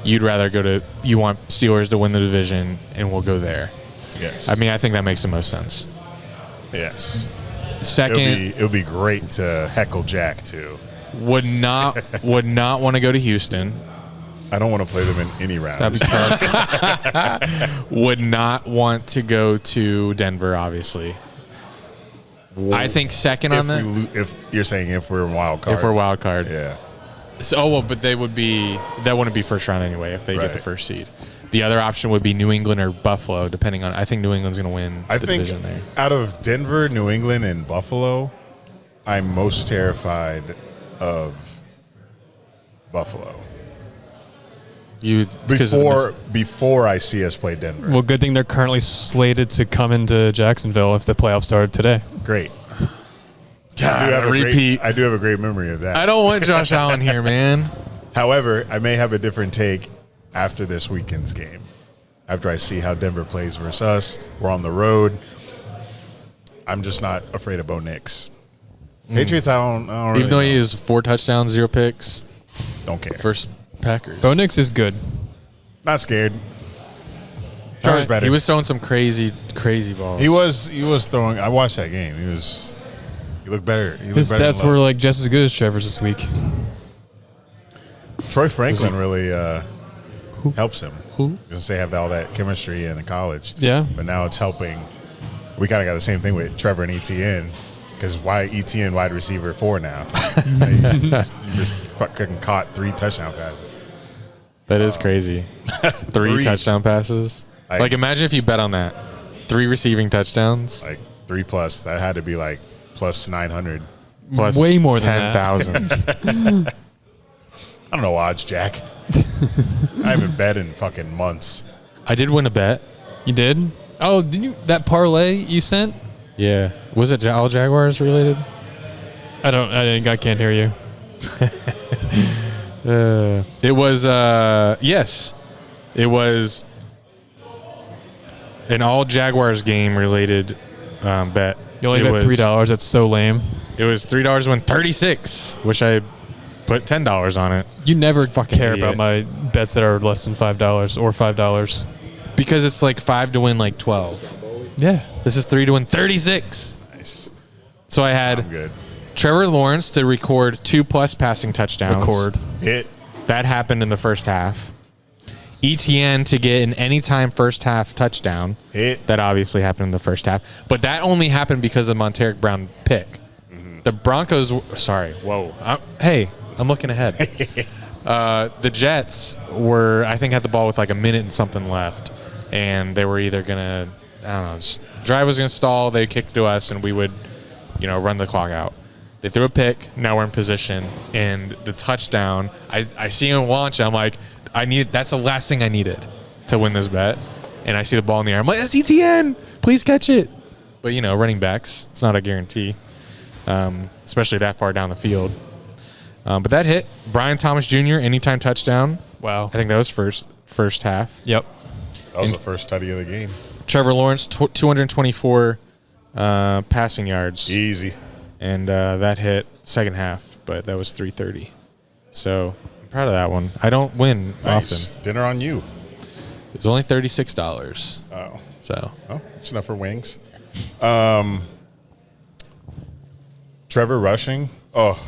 you'd rather you want Steelers to win the division, and we'll go there. Yes. I mean, I think that makes the most sense. Yes. Second, it would be great to heckle Jack too. Would not want to go to Houston. I don't want to play them in any round. That'd be tough. Would not want to go to Denver, obviously. Well, I think second on that. If you're saying if we're in wild card. If we're wild card. Yeah. So, but that wouldn't be first round anyway if they get the first seed. The other option would be New England or Buffalo, depending on. I think New England's going to win the division there. Out of Denver, New England, and Buffalo, I'm most terrified of Buffalo. Before I see us play Denver. Well, good thing they're currently slated to come into Jacksonville if the playoffs started today. Great. God, I do have a great memory of that. I don't want Josh Allen here, man. However, I may have a different take after this weekend's game. After I see how Denver plays versus us, we're on the road. I'm just not afraid of Bo Nix. Patriots, I don't really Even though he know. has 4 touchdowns, 0 picks. Don't care. First Packers. Bo Nix is good. Not scared. Trevor's better. He was throwing some crazy balls. He was throwing. I watched that game. He looked better. His stats were like just as good as Trevor's this week. Troy Franklin really helps him. Who? Because they have all that chemistry in college. Yeah. But now it's helping. We kind of got the same thing with Trevor and ETN. Because why ETN wide receiver 4 now? You just fucking caught 3 touchdown passes. That is crazy. 3 touchdown passes. Like, imagine if you bet on that. 3 receiving touchdowns. Like 3+. That had to be like plus 900. Plus way more than 10,000. I don't know odds, Jack. I haven't bet in fucking months. I did win a bet. You did? Oh, did you? That parlay you sent? Yeah. Was it all Jaguars related? I can't hear you. It was, yes. It was an all Jaguars game related bet. You only bet $3. That's so lame. It was $3 to win 36, which I put $10 on it. You never fucking care idiot. about my bets that are less than $5 or $5. Because it's like 5 to win like 12. Yeah. This is 3 to win 36. Nice. So I had I'm good. Trevor Lawrence to record 2+ passing touchdowns. Record. Hit. That happened in the first half. ETN to get an anytime first half touchdown. That obviously happened in the first half. But that only happened because of Monteric Brown pick. Mm-hmm. The Broncos, I'm looking ahead. The Jets I think had the ball with like a minute and something left. And they were either going to, drive was going to stall, they kicked to us, and we would, run the clock out. They threw a pick, now we're in position, and the touchdown, I see him launch, I'm like, that's the last thing I needed to win this bet. And I see the ball in the air, I'm like, that's ETN, please catch it. But, running backs, it's not a guarantee, especially that far down the field. But that hit. Brian Thomas Jr., anytime touchdown. Wow. I think that was first half. Yep. That was the first tutty of the game. Trevor Lawrence, 224 passing yards. Easy. And that hit second half, but that was 330. So I'm proud of that one. I don't win often. Dinner on you. It was only $36. Oh. So. Oh, it's enough for wings. Trevor rushing. Oh.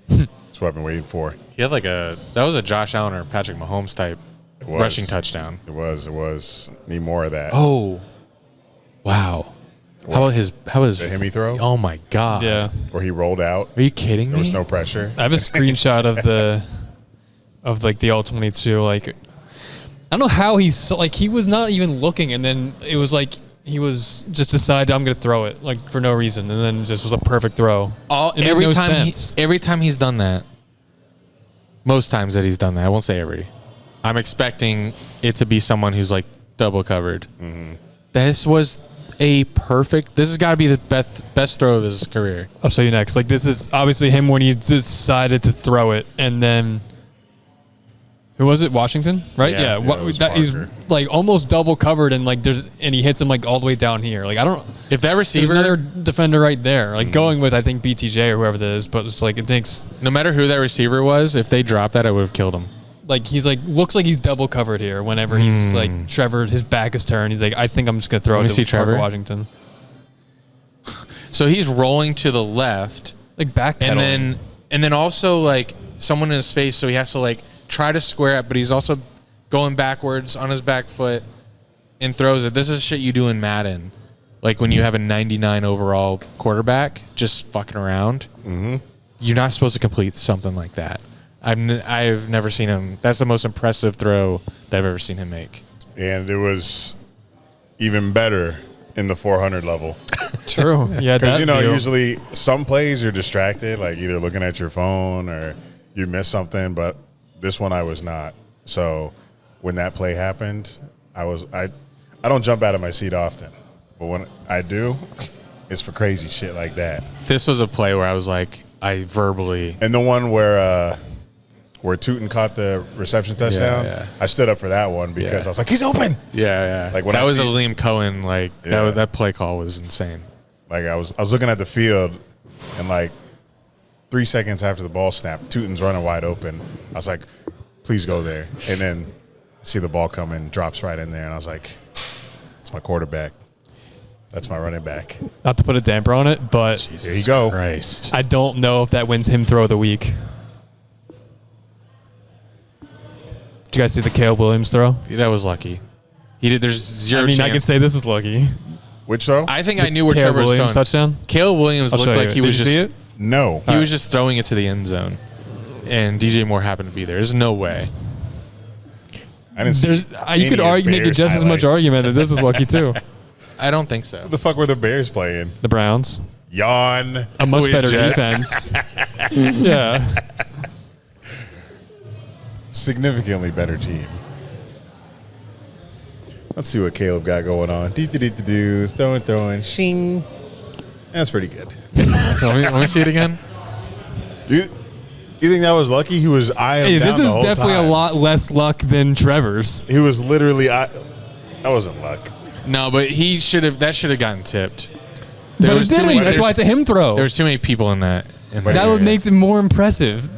That's what I've been waiting for. He had that was a Josh Allen or Patrick Mahomes type rushing touchdown. It was. Need more of that. Oh. Wow. What? How was the Hemi throw? Oh my God. Yeah. Where he rolled out. Are you kidding me? There was no pressure. I have a screenshot of the all 22. Like, I don't know how he was not even looking, and then it was like he was just decided I'm going to throw it for no reason, and then just was a perfect throw. Every time he's done that, most times that he's done that, I won't say every. I'm expecting it to be someone who's double covered. Mm-hmm. This was this has got to be the best throw of his career. I'll show you next. This is obviously him when he decided to throw it, and then who was it? Washington, right? Yeah. He's almost double covered, and and he hits him all the way down here. I don't. If that receiver, there's another defender right there. Going with I think BTJ or whoever that is, but it's it takes. No matter who that receiver was, if they dropped that, I would have killed him. He's looks like he's double covered here. Whenever he's Trevor, his back is turned. He's I think I'm just gonna throw it to Trevor Washington. So he's rolling to the left, backpedaling, and then also someone in his face, so he has to try to square up, but he's also going backwards on his back foot and throws it. This is shit you do in Madden, when you have a 99 overall quarterback just fucking around. Mm-hmm. You're not supposed to complete something like that. I've never seen him. That's the most impressive throw that I've ever seen him make. And it was even better in the 400 level. True. Yeah, because usually some plays you're distracted, either looking at your phone or you miss something. But this one I was not. So when that play happened, I don't jump out of my seat often, but when I do, it's for crazy shit like that. This was a play where I was I verbally, and the one where Tootin caught the reception touchdown, I stood up for that one because I was he's open. Yeah. That was a Liam Cohen. That play call was insane. I was looking at the field, and 3 seconds after the ball snapped, Tootin's running wide open. I was please go there. And then I see the ball come in, drops right in there, and I was it's my quarterback. That's my running back. Not to put a damper on it, but Jesus there you go. Christ. I don't know if that wins him throw of the week. Did you guys see the Caleb Williams throw? Yeah, that was lucky. There's zero chance. I could say this is lucky. Which throw? I think I knew where Caleb Trevor was Williams throwing. touchdown? Caleb Williams looked like he was just. Did you see it? No. He was just throwing it to the end zone, and DJ Moore happened to be there. There's no way. I didn't see you could make just as much argument that this is lucky too. I don't think so. What the fuck were the Bears playing? The Browns. Yawn. A much better defense. Yeah. Significantly better team. Let's see what Caleb got going on. Throwing. Shing. That's pretty good. Let me see it again. You think that was lucky? He was eyeing down this the is whole definitely time. a lot less luck than Trevor's. He was literally that wasn't luck. No, but that should have gotten tipped. But it didn't. That's why it's a him throw. There was too many people in that. That makes it more impressive.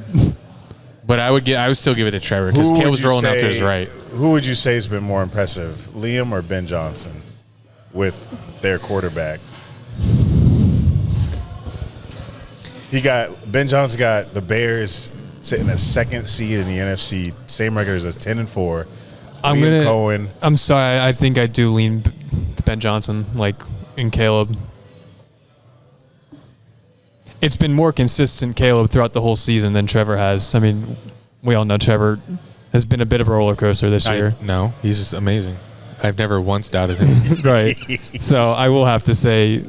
But I would still give it to Trevor because Caleb was rolling out to his right. Who would you say has been more impressive, Liam or Ben Johnson, with their quarterback? Ben Johnson got the Bears sitting at second seed in the NFC, same record as us, 10-4. Liam Cohen. I'm sorry. I think I do lean to Ben Johnson, like in Caleb. It's been more consistent, Caleb, throughout the whole season than Trevor has. I mean, we all know Trevor has been a bit of a roller coaster this year. No, he's amazing. I've never once doubted him. Right. So I will have to say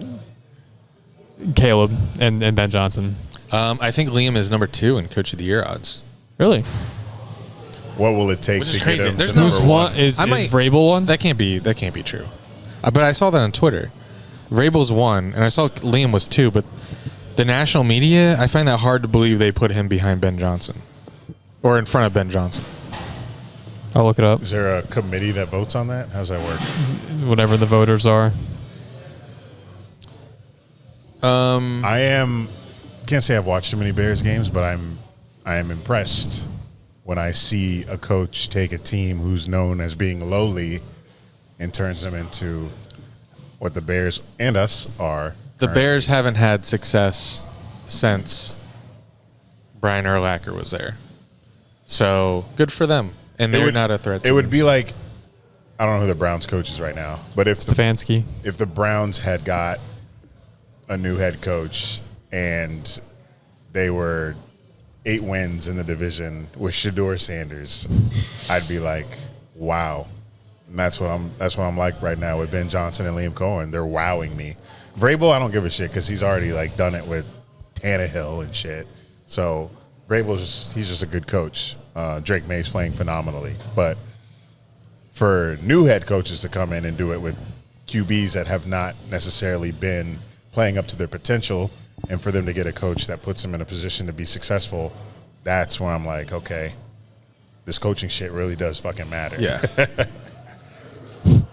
Caleb and Ben Johnson. I think Liam is number 2 in Coach of the Year odds. Really? What will it take to crazy. get him There's to number one? Is Vrabel one? That can't be true. But I saw that on Twitter. Vrabel's 1, and I saw Liam was 2, but the national media, I find that hard to believe they put him behind Ben Johnson. Or in front of Ben Johnson. I'll look it up. Is there a committee that votes on that? How does that work? Whatever the voters are. Can't say I've watched too many Bears games, but I am impressed when I see a coach take a team who's known as being lowly and turns them into what the Bears and us are. The Bears haven't had success since Brian Urlacher was there. So good for them. And they're not a threat to it would be like, I don't know who the Browns coach is right now, but if Stefanski. If the Browns had got a new head coach and they were 8 wins in the division with Shedeur Sanders, I'd be like, wow. And that's what I'm like right now with Ben Johnson and Liam Cohen. They're wowing me. Vrabel, I don't give a shit because he's already like done it with Tannehill and shit. So Vrabel's he's just a good coach. Drake May's playing phenomenally, but for new head coaches to come in and do it with QBs that have not necessarily been playing up to their potential, and for them to get a coach that puts them in a position to be successful, that's when I'm like, okay, this coaching shit really does fucking matter. Yeah.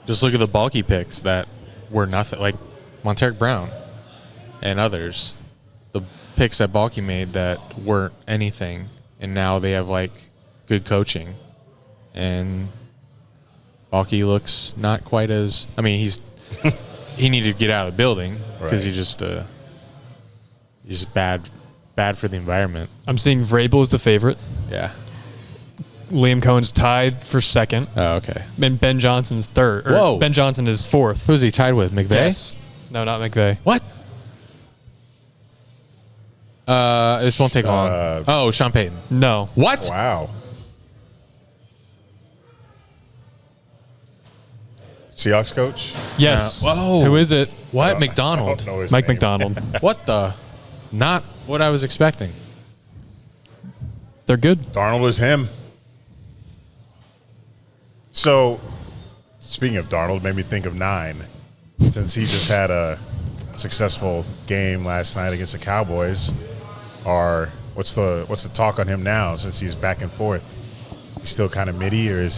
Just look at the bulky picks that were nothing, like Monteric Brown and others. The picks that Balky made that weren't anything, and now they have like good coaching, and Balky looks not quite as. I mean, he needed to get out of the building because he's bad for the environment. I'm seeing Vrabel is the favorite. Yeah. Liam Cohen's tied for second. Oh, okay. And Ben Johnson's third. Whoa. Ben Johnson is fourth. Who's he tied with? McVay? Yes. No, not McVay. What? This won't take long. Sean Payton. No. What? Wow. Seahawks coach? Yes. Whoa. Who is it? What? I McDonald. don't know his Mike name. McDonald. What the? Not what I was expecting. They're good. Darnold is him. So, speaking of Darnold, made me think of 9. Since he just had a successful game last night against the Cowboys, what's the talk on him now since he's back and forth? He's still kind of midi, or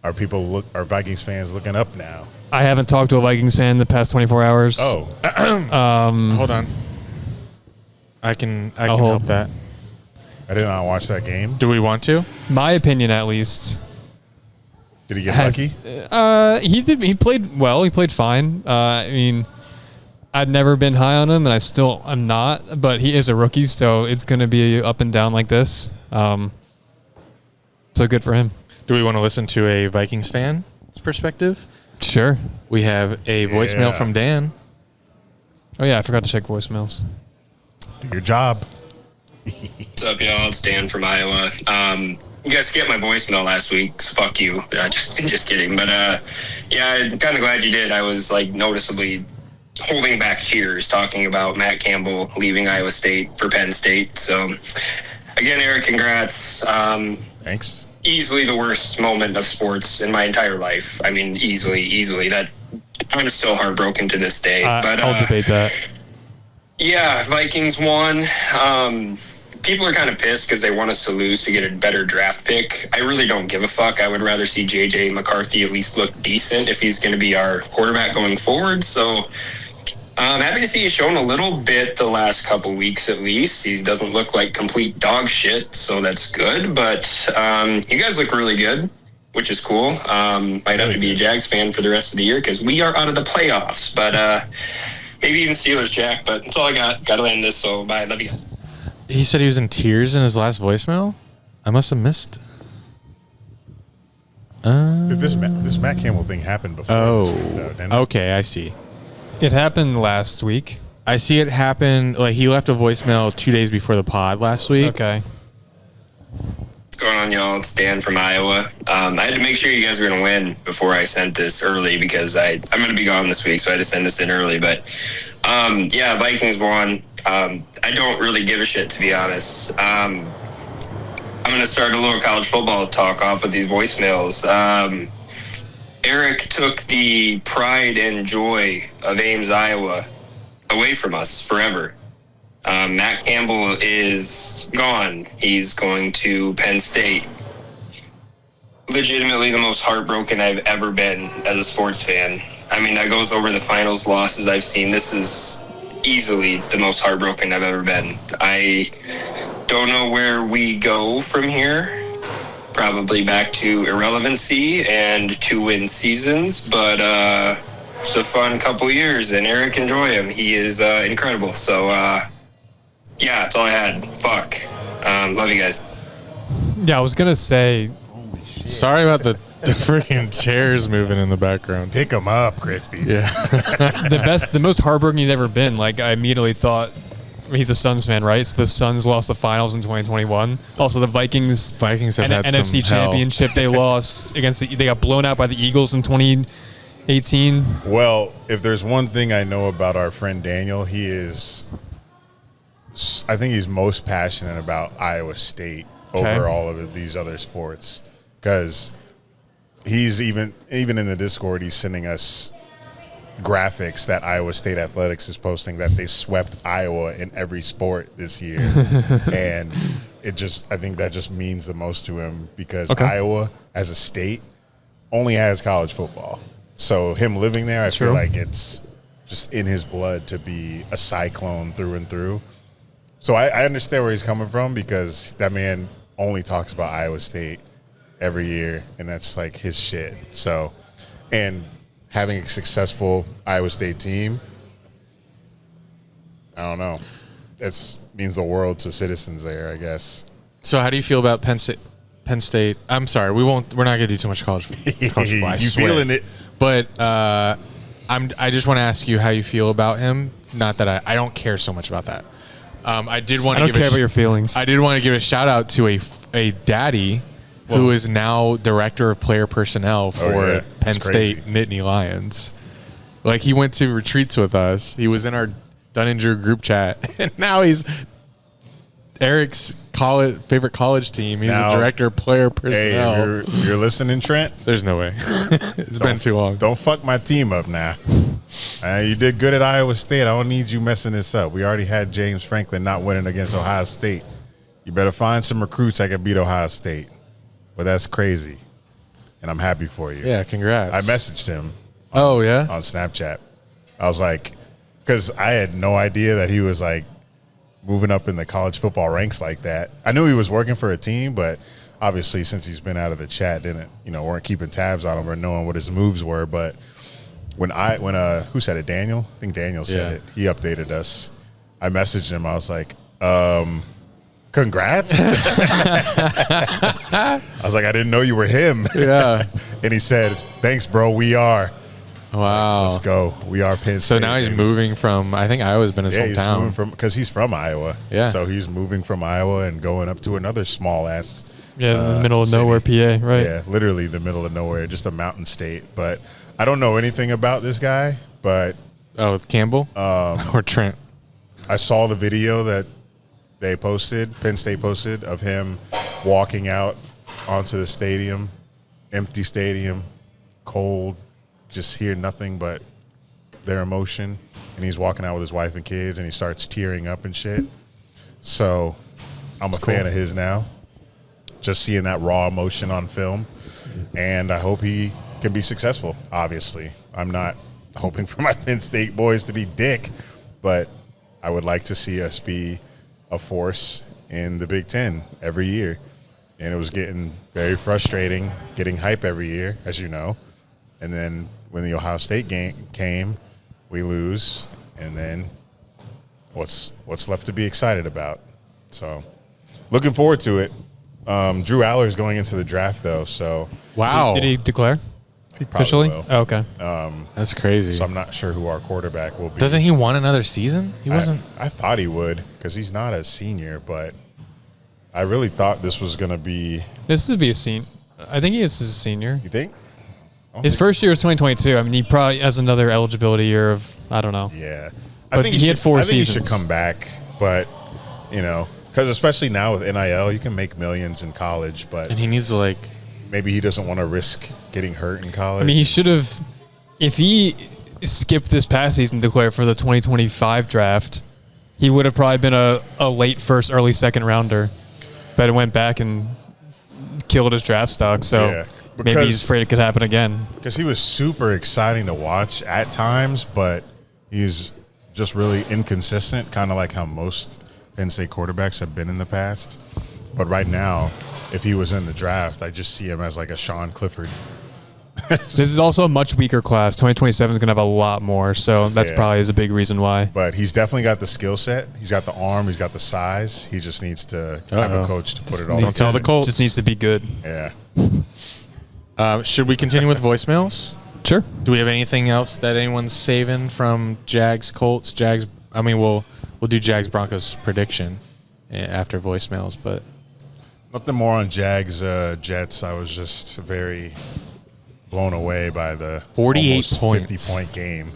are Vikings fans looking up now? I haven't talked to a Vikings fan in the past 24 hours. Oh. Hold on. I can help that. I did not watch that game. Do we want to? My opinion, at least. Did he get lucky? He did. He played well. He played fine. I mean, I'd never been high on him, and I still am not. But he is a rookie, so it's going to be up and down like this. So good for him. Do we want to listen to a Vikings fan's perspective? Sure. We have a voicemail from Dan. Oh yeah, I forgot to check voicemails. Do your job. What's up, y'all? It's Dan from Iowa. You guys skipped my voicemail last week, so fuck you. Just kidding. But yeah, I'm kind of glad you did. I was like noticeably holding back tears talking about Matt Campbell leaving Iowa State for Penn State. So again, Eric, congrats. Thanks. Easily the worst moment of sports in my entire life. I mean, easily. That I'm still heartbroken to this day. But I'll debate that. Yeah, Vikings won. People are kind of pissed because they want us to lose to get a better draft pick. I really don't give a fuck. I would rather see J.J. McCarthy at least look decent if he's going to be our quarterback going forward. So I'm happy to see he's shown a little bit the last couple weeks at least. He doesn't look like complete dog shit, so that's good. But you guys look really good, which is cool. Might have to be a Jags fan for the rest of the year because we are out of the playoffs. But maybe even Steelers, Jack. But that's all I got. Got to end this, so bye. Love you guys. He said he was in tears in his last voicemail? I must have missed. This Matt Campbell thing happened before this week, though, didn't it? Okay, I see. It happened last week. I see it happen. Like, he left a voicemail 2 days before the pod last week. Okay. What's going on, y'all? It's Dan from Iowa. I had to make sure you guys were going to win before I sent this early because I'm going to be gone this week, so I had to send this in early. But, yeah, Vikings won. I don't really give a shit, to be honest. I'm going to start a little college football talk off with these voicemails. Eric took the pride and joy of Ames, Iowa away from us forever. Matt Campbell is gone. He's going to Penn State. Legitimately the most heartbroken I've ever been as a sports fan. I mean, that goes over the finals losses I've seen. This is easily the most heartbroken I've ever been. I don't know where we go from here. Probably back to irrelevancy and 2-win seasons, but it's a fun couple years, and Eric, enjoy him. He is incredible. So, yeah, that's all I had. Fuck. Love you guys. Yeah, I was going to say. Sorry about the freaking chairs moving in the background. Pick them up, Crispies. Yeah. the most heartbroken he's ever been. Like, I immediately thought, he's a Suns fan, right? So the Suns lost the finals in 2021. Also, the Vikings have had NFC some championship they lost they got blown out by the Eagles in 2018. Well, if there's one thing I know about our friend Daniel, I think he's most passionate about Iowa State over all of these other sports, because he's even in the Discord, he's sending us graphics that Iowa State Athletics is posting that they swept Iowa in every sport this year. And I think that just means the most to him, because Iowa as a state only has college football. So him living there, I feel like it's just in his blood to be a Cyclone through and through. So I understand where he's coming from, because that man only talks about Iowa State every year, and that's like his shit. So, and having a successful Iowa State team, I don't know. That means the world to citizens there, I guess. So how do you feel about Penn State? I'm sorry, we're not going to do too much college football. You feeling it? But I just want to ask you how you feel about him. Not that I don't care so much about that. I don't care about your feelings. I did want to give a shout out to a daddy who is now director of player personnel for Penn State Nittany Lions. Like, he went to retreats with us. He was in our Dunn group chat, and now he's Eric's favorite college team. He's a director of player personnel. Hey, you're listening, Trent? There's no way. It's been too long. Don't fuck my team up now. You did good at Iowa State. I don't need you messing this up. We already had James Franklin not winning against Ohio State. You better find some recruits that can beat Ohio State. But that's crazy, and I'm happy for you. Yeah, congrats. I messaged him. On Snapchat. I was like, because I had no idea that he was like moving up in the college football ranks like that. I knew he was working for a team, but obviously since he's been out of the chat, weren't keeping tabs on him or knowing what his moves were. But when who said it? Daniel? I think Daniel said it. He updated us. I messaged him. I was like, congrats. I was like, I didn't know you were him. Yeah. And he said, thanks, bro. We are. Wow. Let's go. We are Penn State. So now he's moving from, I think Iowa's been his hometown. He's moving because he's from Iowa. Yeah. So he's moving from Iowa and going up to another small ass. Yeah, in the middle of nowhere, PA, right? Yeah, literally the middle of nowhere, just a mountain state. But I don't know anything about this guy, but. Oh, Campbell? Or Trent? I saw the video that they posted, Penn State posted, of him walking out onto the stadium, empty stadium, cold, just hear nothing but their emotion. And he's walking out with his wife and kids, and he starts tearing up and shit. So I'm a fan of his now, just seeing that raw emotion on film. And I hope he can be successful, obviously. I'm not hoping for my Penn State boys to be dick, but I would like to see us be a force in the Big Ten every year. And it was getting very frustrating getting hype every year, as you know. And then when the Ohio State game came, we lose. And then what's left to be excited about? So looking forward to it. Drew Aller's going into the draft, though, so. Wow. Did he declare? He probably Officially? will. Oh, okay. That's crazy. So I'm not sure who our quarterback will be. Doesn't he want another season? He wasn't. I thought he would because he's not a senior, but I really thought this was going to be. This would be a senior. I think he is a senior. You think? His first year was 2022. I mean, he probably has another eligibility year of, I don't know. Yeah. But he had 4 I think seasons. he should come back, but, because especially now with NIL, you can make millions in college, but And he needs to, like. maybe he doesn't want to risk getting hurt in college. I mean, he should have, if he skipped this past season to declare for the 2025 draft, he would have probably been a late first, early second rounder. But it went back and killed his draft stock. So maybe he's afraid it could happen again. Because he was super exciting to watch at times, but he's just really inconsistent, kind of like how most Penn State quarterbacks have been in the past. But right now, if he was in the draft, I just see him as like a Sean Clifford. This is also a much weaker class. 2027 is going to have a lot more, so that's probably is a big reason why. But he's definitely got the skill set. He's got the arm. He's got the size. He just needs to have a coach to put it all Don't tell the Colts. Just needs to be good. Yeah. Should we continue with voicemails? Sure. Do we have anything else that anyone's saving from Jags, Colts, Jags? I mean, we'll do Jags, Broncos prediction after voicemails, but Nothing more on Jags, Jets. I was just very blown away by the 48 almost points. 50-point game.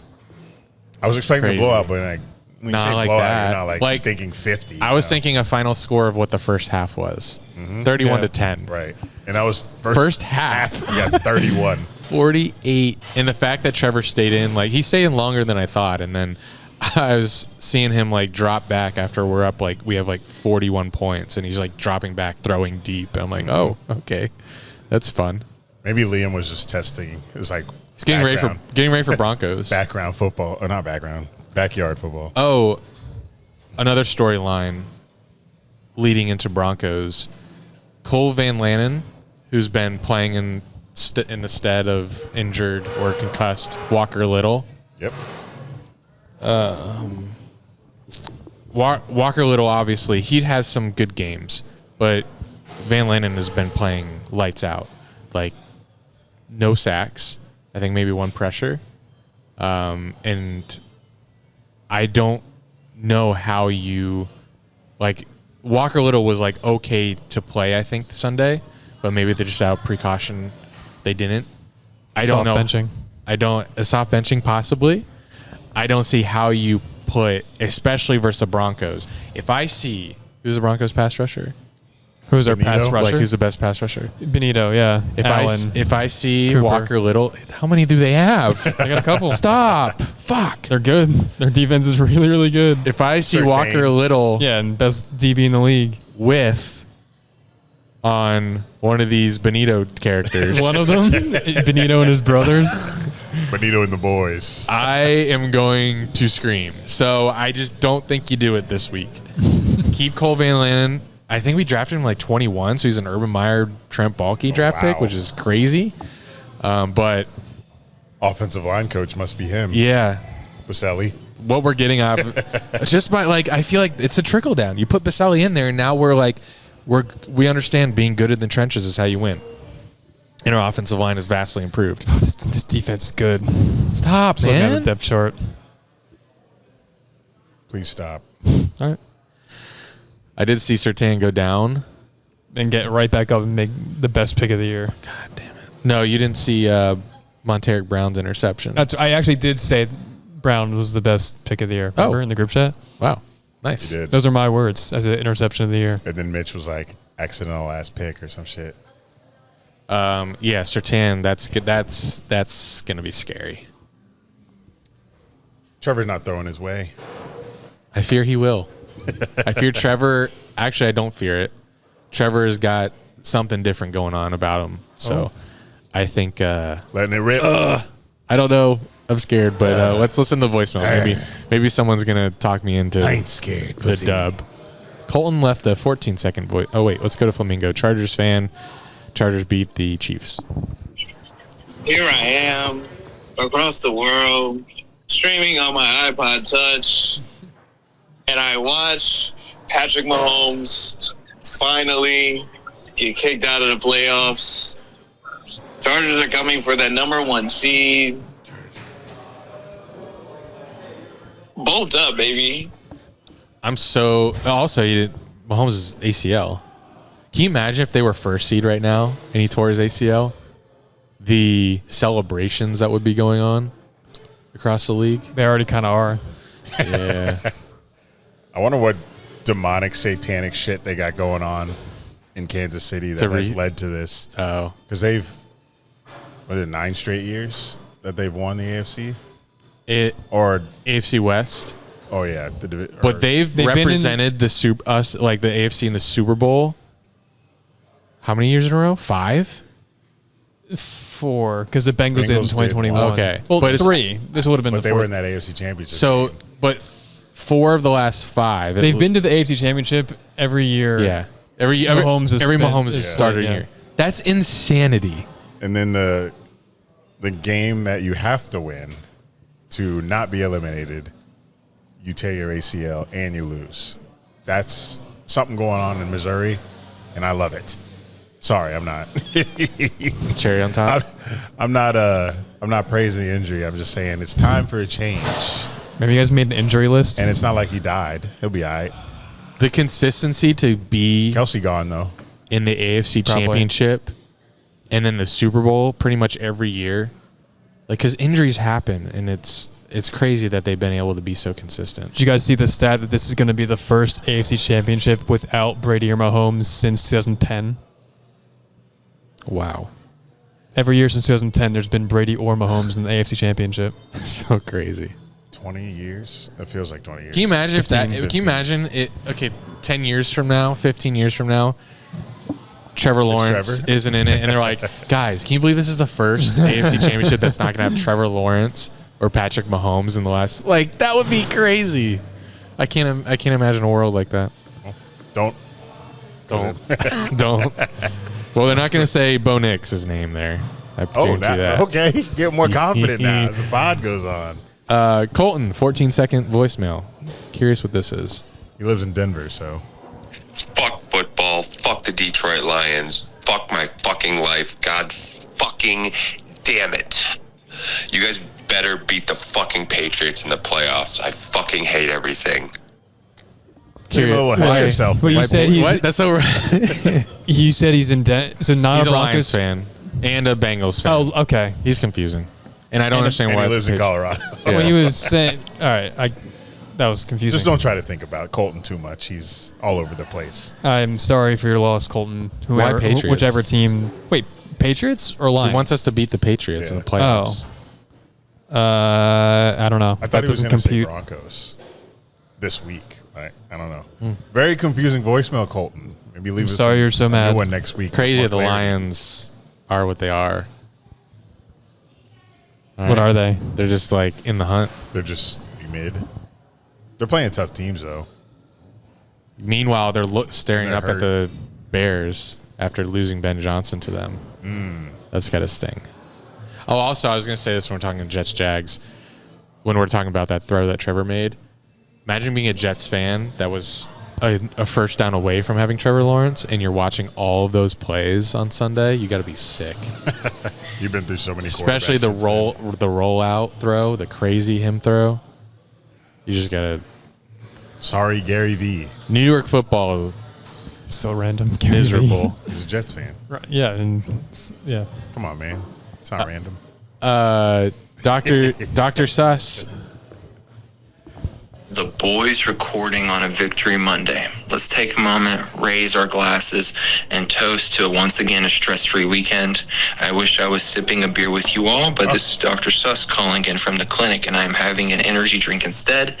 I was expecting Crazy. a blowout, but when you Not say like blowout, that. you're not like thinking 50. I was thinking a final score of what the first half was, 31 to 10. Right. And that was First half. Yeah, 31. 48, and the fact that Trevor stayed in, like he stayed in longer than I thought, and then I was seeing him like drop back after we're up, like we have like 41 points, and he's like dropping back, throwing deep. And I'm like, oh, okay, that's fun. Maybe Liam was just testing. It was like He's getting ready for Broncos. Background football, or not background, backyard football. Oh, another storyline leading into Broncos. Cole Van Lanen, who's been playing in the stead of injured or concussed Walker Little. Yep. Walker Little, obviously, he has some good games, but Van Lanen has been playing lights out. Like, no sacks. I think maybe one pressure. And I don't know how you, like, Walker Little was, like, okay to play, I think, Sunday, but maybe they're just out of precaution. They didn't. I don't know. Soft benching. Soft benching, possibly. I don't see how you put, especially versus the Broncos. If I see, who's the Broncos pass rusher? Who's our Benito? pass rusher? Like, who's the best pass rusher? Benito, yeah. If I see Cooper. Walker Little, how many do they have? I got a couple. Stop. Fuck. They're good. Their defense is really, really good. If I see Surtain. Walker Little Yeah, and best DB in the league. whiff on one of these Benito characters, One of them, Benito and his brothers. Benito and the boys. I am going to scream. So I just don't think you do it this week. Keep Cole Van Lanen. I think we drafted him like 21, so he's an Urban Meyer, Trent Baalke draft pick, which is crazy. But Offensive line coach must be him. yeah, Baselli. what we're getting out of just by like, I feel like it's a trickle down. You put Baselli in there, and now we're like, we understand being good in the trenches is how you win. And our offensive line is vastly improved. This defense is good. Stop, Looking at the man. depth chart. Please stop. All right. I did see Surtain go down. And get right back up and make the best pick of the year. God damn it. No, you didn't see Monteric Brown's interception. I actually did say Brown was the best pick of the year. Remember in the group chat? Wow. Nice. He did. Those are my words as an interception of the year. And then Mitch was like, accidental last pick or some shit. Yeah, Surtain, that's going to be scary. Trevor's not throwing his way. I fear he will. I fear Trevor. Actually, I don't fear it. Trevor has got something different going on about him. So I think Letting it rip. I don't know. I'm scared, but let's listen to voicemail. Maybe someone's going to talk me into I ain't scared. the Pussy. dub. Colton left a 14-second voice. Oh, wait. Let's go to Flamingo. Chargers fan. Chargers beat the Chiefs. Here I am across the world streaming on my iPod Touch, and I watch Patrick Mahomes finally get kicked out of the playoffs. Chargers are coming for that number 1 seed. Bolt up, baby. Also, Mahomes is ACL. Can you imagine if they were first seed right now and he tore his ACL? The celebrations that would be going on across the league. They already kind of are. Yeah. I wonder what demonic, satanic shit they got going on in Kansas City that has led to this. Oh. Because they've, 9 straight years that they've won the AFC? Or AFC West. Oh, yeah. But they've represented the AFC in the Super Bowl. How many years in a row? 5? 4, because the Bengals did in 2021. Okay. Well, but 3. This would have been the 4th. But they were in that AFC Championship. So, but 4 of the last 5. They've been to the AFC Championship every year. Yeah. Every Mahomes starter year. That's insanity. And then the game that you have to win to not be eliminated, you tear your ACL and you lose. That's something going on in Missouri, and I love it. Sorry, I'm not. Cherry on top. I'm not praising the injury. I'm just saying it's time for a change. Maybe you guys made an injury list. And it's not like he died. He'll be all right. The consistency to be Kelsey gone though in the AFC Championship and then the Super Bowl pretty much every year, like because injuries happen and it's crazy that they've been able to be so consistent. Did you guys see the stat that this is going to be the first AFC Championship without Brady or Mahomes since 2010? Wow. Every year since 2010, there's been Brady or Mahomes in the AFC Championship. So crazy. 20 years? It feels like 20 years. Can you imagine 15. Can you imagine it? Okay, 10 years from now, 15 years from now, Trevor Lawrence isn't in it, and they're like, guys, can you believe this is the first AFC Championship that's not going to have Trevor Lawrence or Patrick Mahomes in the last? Like, that would be crazy. I can't imagine a world like that. Don't. Well, they're not going to say Bo Nix's name there. I guarantee that. Okay, get more confident now as the pod goes on. Colton, 14-second voicemail. Curious what this is. He lives in Denver, so. Fuck football. Fuck the Detroit Lions. Fuck my fucking life. God fucking damn it. You guys better beat the fucking Patriots in the playoffs. I fucking hate everything. Get a little ahead of yourself. But you said he's, what? That's so right. You said he's in so not he's a Broncos Lions fan and a Bengals fan. Oh, okay. He's confusing. And I don't understand why he lives in Colorado. When he was saying, all right, that was confusing. Just don't try to think about Colton too much. He's all over the place. I'm sorry for your loss, Colton. Why Patriots? Whichever team. Wait, Patriots or Lions? He wants us to beat the Patriots in the playoffs. I don't know. I thought he was going to say Broncos this week. I don't know. Very confusing voicemail, Colton. Maybe leave us. Sorry, you're so mad. One next week. Crazy that the Lions are what they are. What are they? They're just like in the hunt. They're just mid. They're playing tough teams though. Meanwhile, they're staring up at the Bears after losing Ben Johnson to them. That's got to sting. Oh, also, I was going to say this when we're talking Jets-Jags. When we're talking about that throw that Trevor made. Imagine being a Jets fan that was a first down away from having Trevor Lawrence, and you're watching all of those plays on Sunday. You got to be sick. You've been through so many. Especially the rollout throw, the crazy him throw. You just got to. Sorry, Gary V. New York football is so random. Miserable. He's a Jets fan. Right, yeah. Come on, man. It's not random. Dr. Suss. The boys recording on a Victory Monday. Let's take a moment, raise our glasses, and toast to once again a stress-free weekend. I wish I was sipping a beer with you all, but this is Dr. Suss calling in from the clinic, and I'm having an energy drink instead.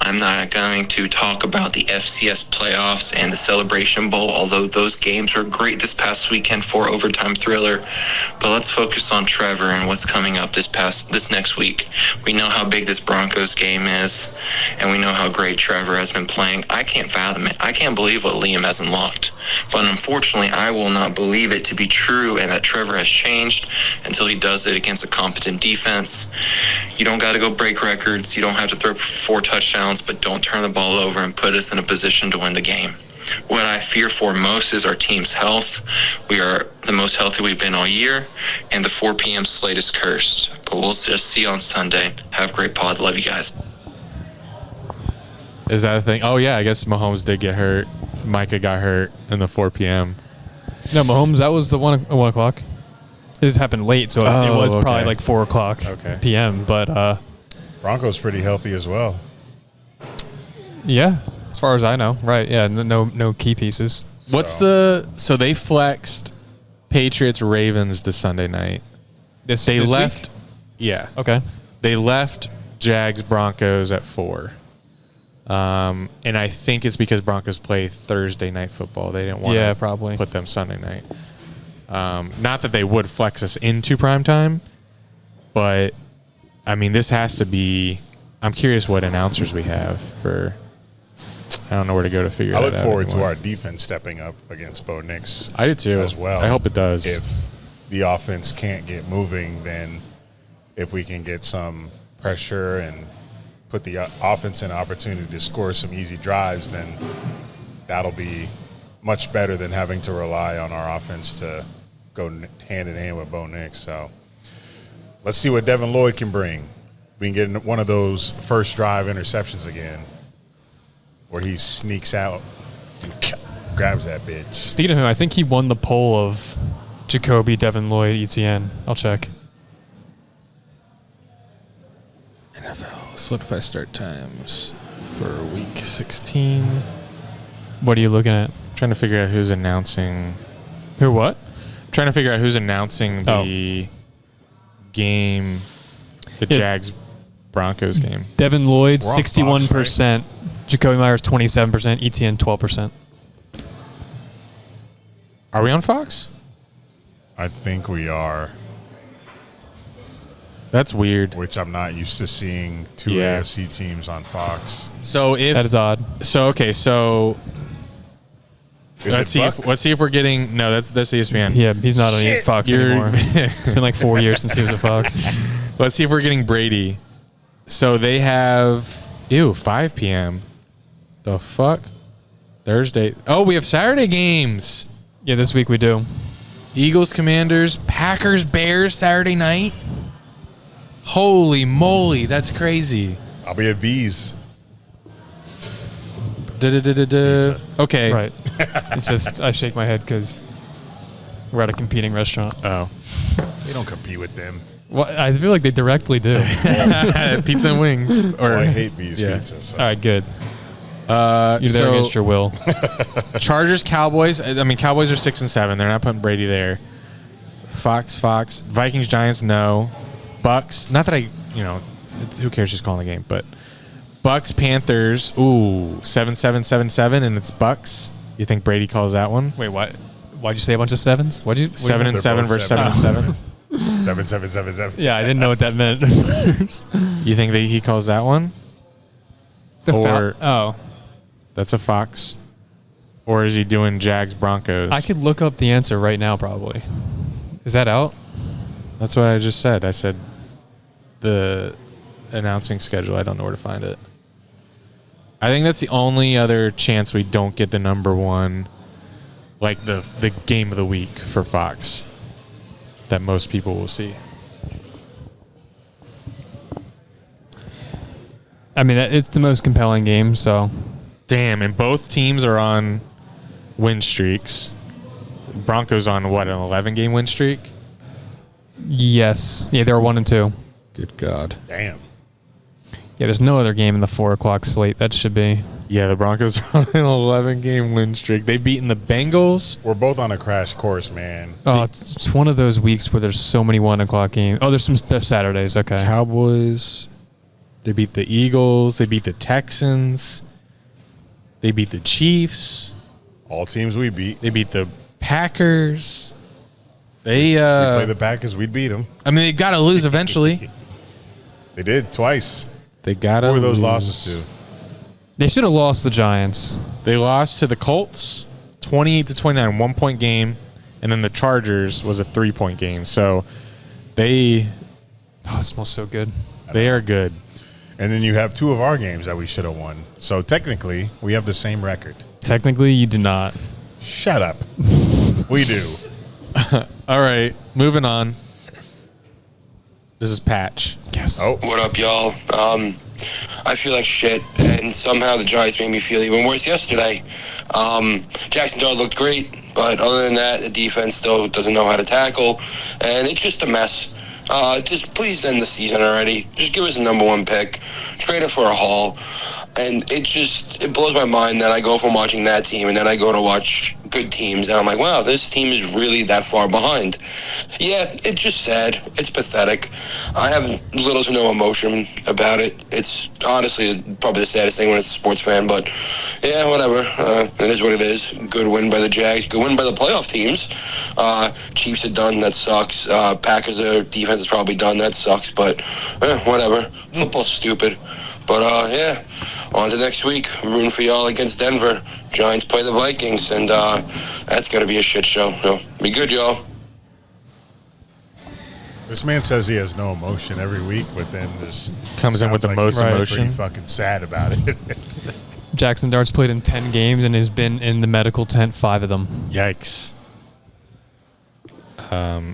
I'm not going to talk about the FCS playoffs and the Celebration Bowl, although those games were great this past weekend for overtime thriller. But let's focus on Trevor and what's coming up this next week. We know how big this Broncos game is, and we know how great Trevor has been playing. I can't fathom it. I can't believe what Liam has unlocked. But unfortunately, I will not believe it to be true and that Trevor has changed until he does it against a competent defense. You don't got to go break records. You don't have to throw 4 touchdowns, but don't turn the ball over and put us in a position to win the game. What I fear for most is our team's health. We are the most healthy we've been all year, and the 4 p.m. slate is cursed. But we'll just see on Sunday. Have a great pod. Love you guys. Is that a thing? Oh, yeah, I guess Mahomes did get hurt. Micah got hurt in the 4 p.m. No, Mahomes, that was the 1 o'clock. This happened late, so it was okay. probably like 4 o'clock p.m. But Broncos pretty healthy as well. yeah, as far as I know, right? Yeah, no key pieces. So they flexed Patriots Ravens to Sunday night. This left. week? Yeah. Okay. They left Jags Broncos at 4. And I think it's because Broncos play Thursday night football. They didn't want to probably put them Sunday night. Not that they would flex us into primetime, but I mean, this has to be. I'm curious what announcers we have for. I don't know where to go to figure that out. I look forward anymore. to our defense stepping up against Bo Nix. I do too. As well. I hope it does. If the offense can't get moving, then if we can get some pressure and put the offense in an opportunity to score some easy drives, then that'll be much better than having to rely on our offense to go hand in hand with Bo Nix. So let's see what Devin Lloyd can bring. We can get one of those first drive interceptions again where he sneaks out and grabs that bitch. Speaking of him, I think he won the poll of Jacoby, Devin Lloyd, ETN. I'll check. NFL solidify start times for week 16. What are you looking at? Trying to figure out who's announcing. Who what? Trying to figure out who's announcing the game, the Jags Broncos game. Devin Lloyd, We're on Fox, 61%. Jacoby Myers, 27%. ETN, 12%. Are we on Fox? I think we are, That's weird. which I'm not used to seeing two Yeah. AFC teams on Fox. So if That is odd. So okay, so Is let's it see if we're getting that's ESPN. Yeah, he's not on Fox anymore. It's been like 4 years since he was at Fox. Let's see if we're getting Brady. So they have 5 p.m. The fuck? Thursday. Oh, we have Saturday games. Yeah, this week we do. Eagles, Commanders, Packers, Bears Saturday night. Holy moly, that's crazy. I'll be at V's. Okay. Right. It's just, I shake my head because we're at a competing restaurant. Oh. They don't compete with them. Well, I feel like they directly do. Pizza and wings. Or I hate V's yeah. pizza. So. All right, good. You're there against your will. Chargers, Cowboys. I mean, Cowboys are 6 and 7. They're not putting Brady there. Fox. Vikings, Giants, no. Bucks. Not that who cares who's calling the game, but Bucks, Panthers. Ooh, 7-7, and it's Bucks. You think Brady calls that one? Wait, what? Why'd you say a bunch of sevens? 7 and 7 versus 7 and 7. 7-7-7-7. Yeah, I didn't know what that meant at first. You think that he calls that one? That's a Fox. Or is he doing Jags Broncos? I could look up the answer right now, probably. Is that out? That's what I just said. I said the announcing schedule. I don't know where to find it. I think that's the only other chance we don't get the number one, like the game of the week for Fox that most people will see. I mean, it's the most compelling game, so. Damn, and both teams are on win streaks. Broncos on what, an 11-game win streak? Yes. Yeah, they were 1 and 2. Good God. Damn. Yeah, there's no other game in the 4 o'clock slate. That should be. Yeah, the Broncos are on an 11-game win streak. They've beaten the Bengals. We're both on a crash course, man. Oh, it's one of those weeks where there's so many 1 o'clock games. Oh, there's Saturdays. Okay. Cowboys. They beat the Eagles. They beat the Texans. They beat the Chiefs. All teams we beat. They beat the Packers. They we play the Packers, we'd beat them. I mean, they got to lose eventually. They did twice. They got to Who were lose. those losses to? They should have lost the Giants. They lost to the Colts 28-29, 1-point game, and then the Chargers was a 3-point game. So they Oh, it smells so good. are good. And then you have 2 of our games that we should have won. So technically, we have the same record. Technically, you do not. Shut up. We do. All right, moving on. This is Patch. Yes. Oh. What up, y'all? I feel like shit, and somehow the Giants made me feel even worse yesterday. Jacksonville looked great, but other than that, the defense still doesn't know how to tackle, and it's just a mess. Just please end the season already. Just give us a number 1 pick. Trade it for a haul. And it blows my mind that I go from watching that team and then I go to watch good teams. And I'm like, wow, this team is really that far behind. Yeah, it's just sad. It's pathetic. I have little to no emotion about it. It's honestly probably the saddest thing when it's a sports fan. But yeah, whatever. It is what it is. Good win by the Jags. Good win by the playoff teams. Chiefs are done. That sucks. Packers, their defense is probably done. That sucks. But whatever. Football's stupid. But yeah, on to next week. I'm rooting for y'all against Denver. Giants play the Vikings, and that's going to be a shit show. So, be good, y'all. This man says he has no emotion every week, but then just Comes in with the like most he's emotion. Pretty fucking sad about it. Jackson Dart's played in 10 games and has been in the medical tent 5 of them. Yikes.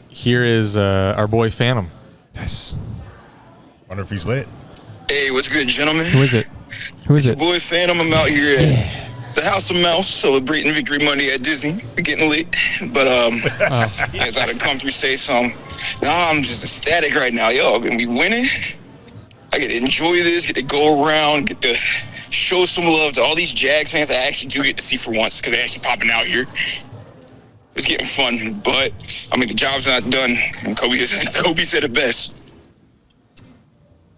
Here is our boy Phantom. Yes. Wonder if he's lit. Hey, what's good, gentlemen? Who is it? Who is it? Boy, Phantom. I'm out here at the House of Mouse celebrating Victory Monday at Disney. We're getting lit. But, yeah, I gotta come through, say something. Nah, I'm just ecstatic right now. Yo, gonna be winning. I get to enjoy this, get to go around, get to show some love to all these Jags fans I actually do get to see for once because they're actually popping out here. It's getting fun, but I mean, the job's not done. And Kobe said it best.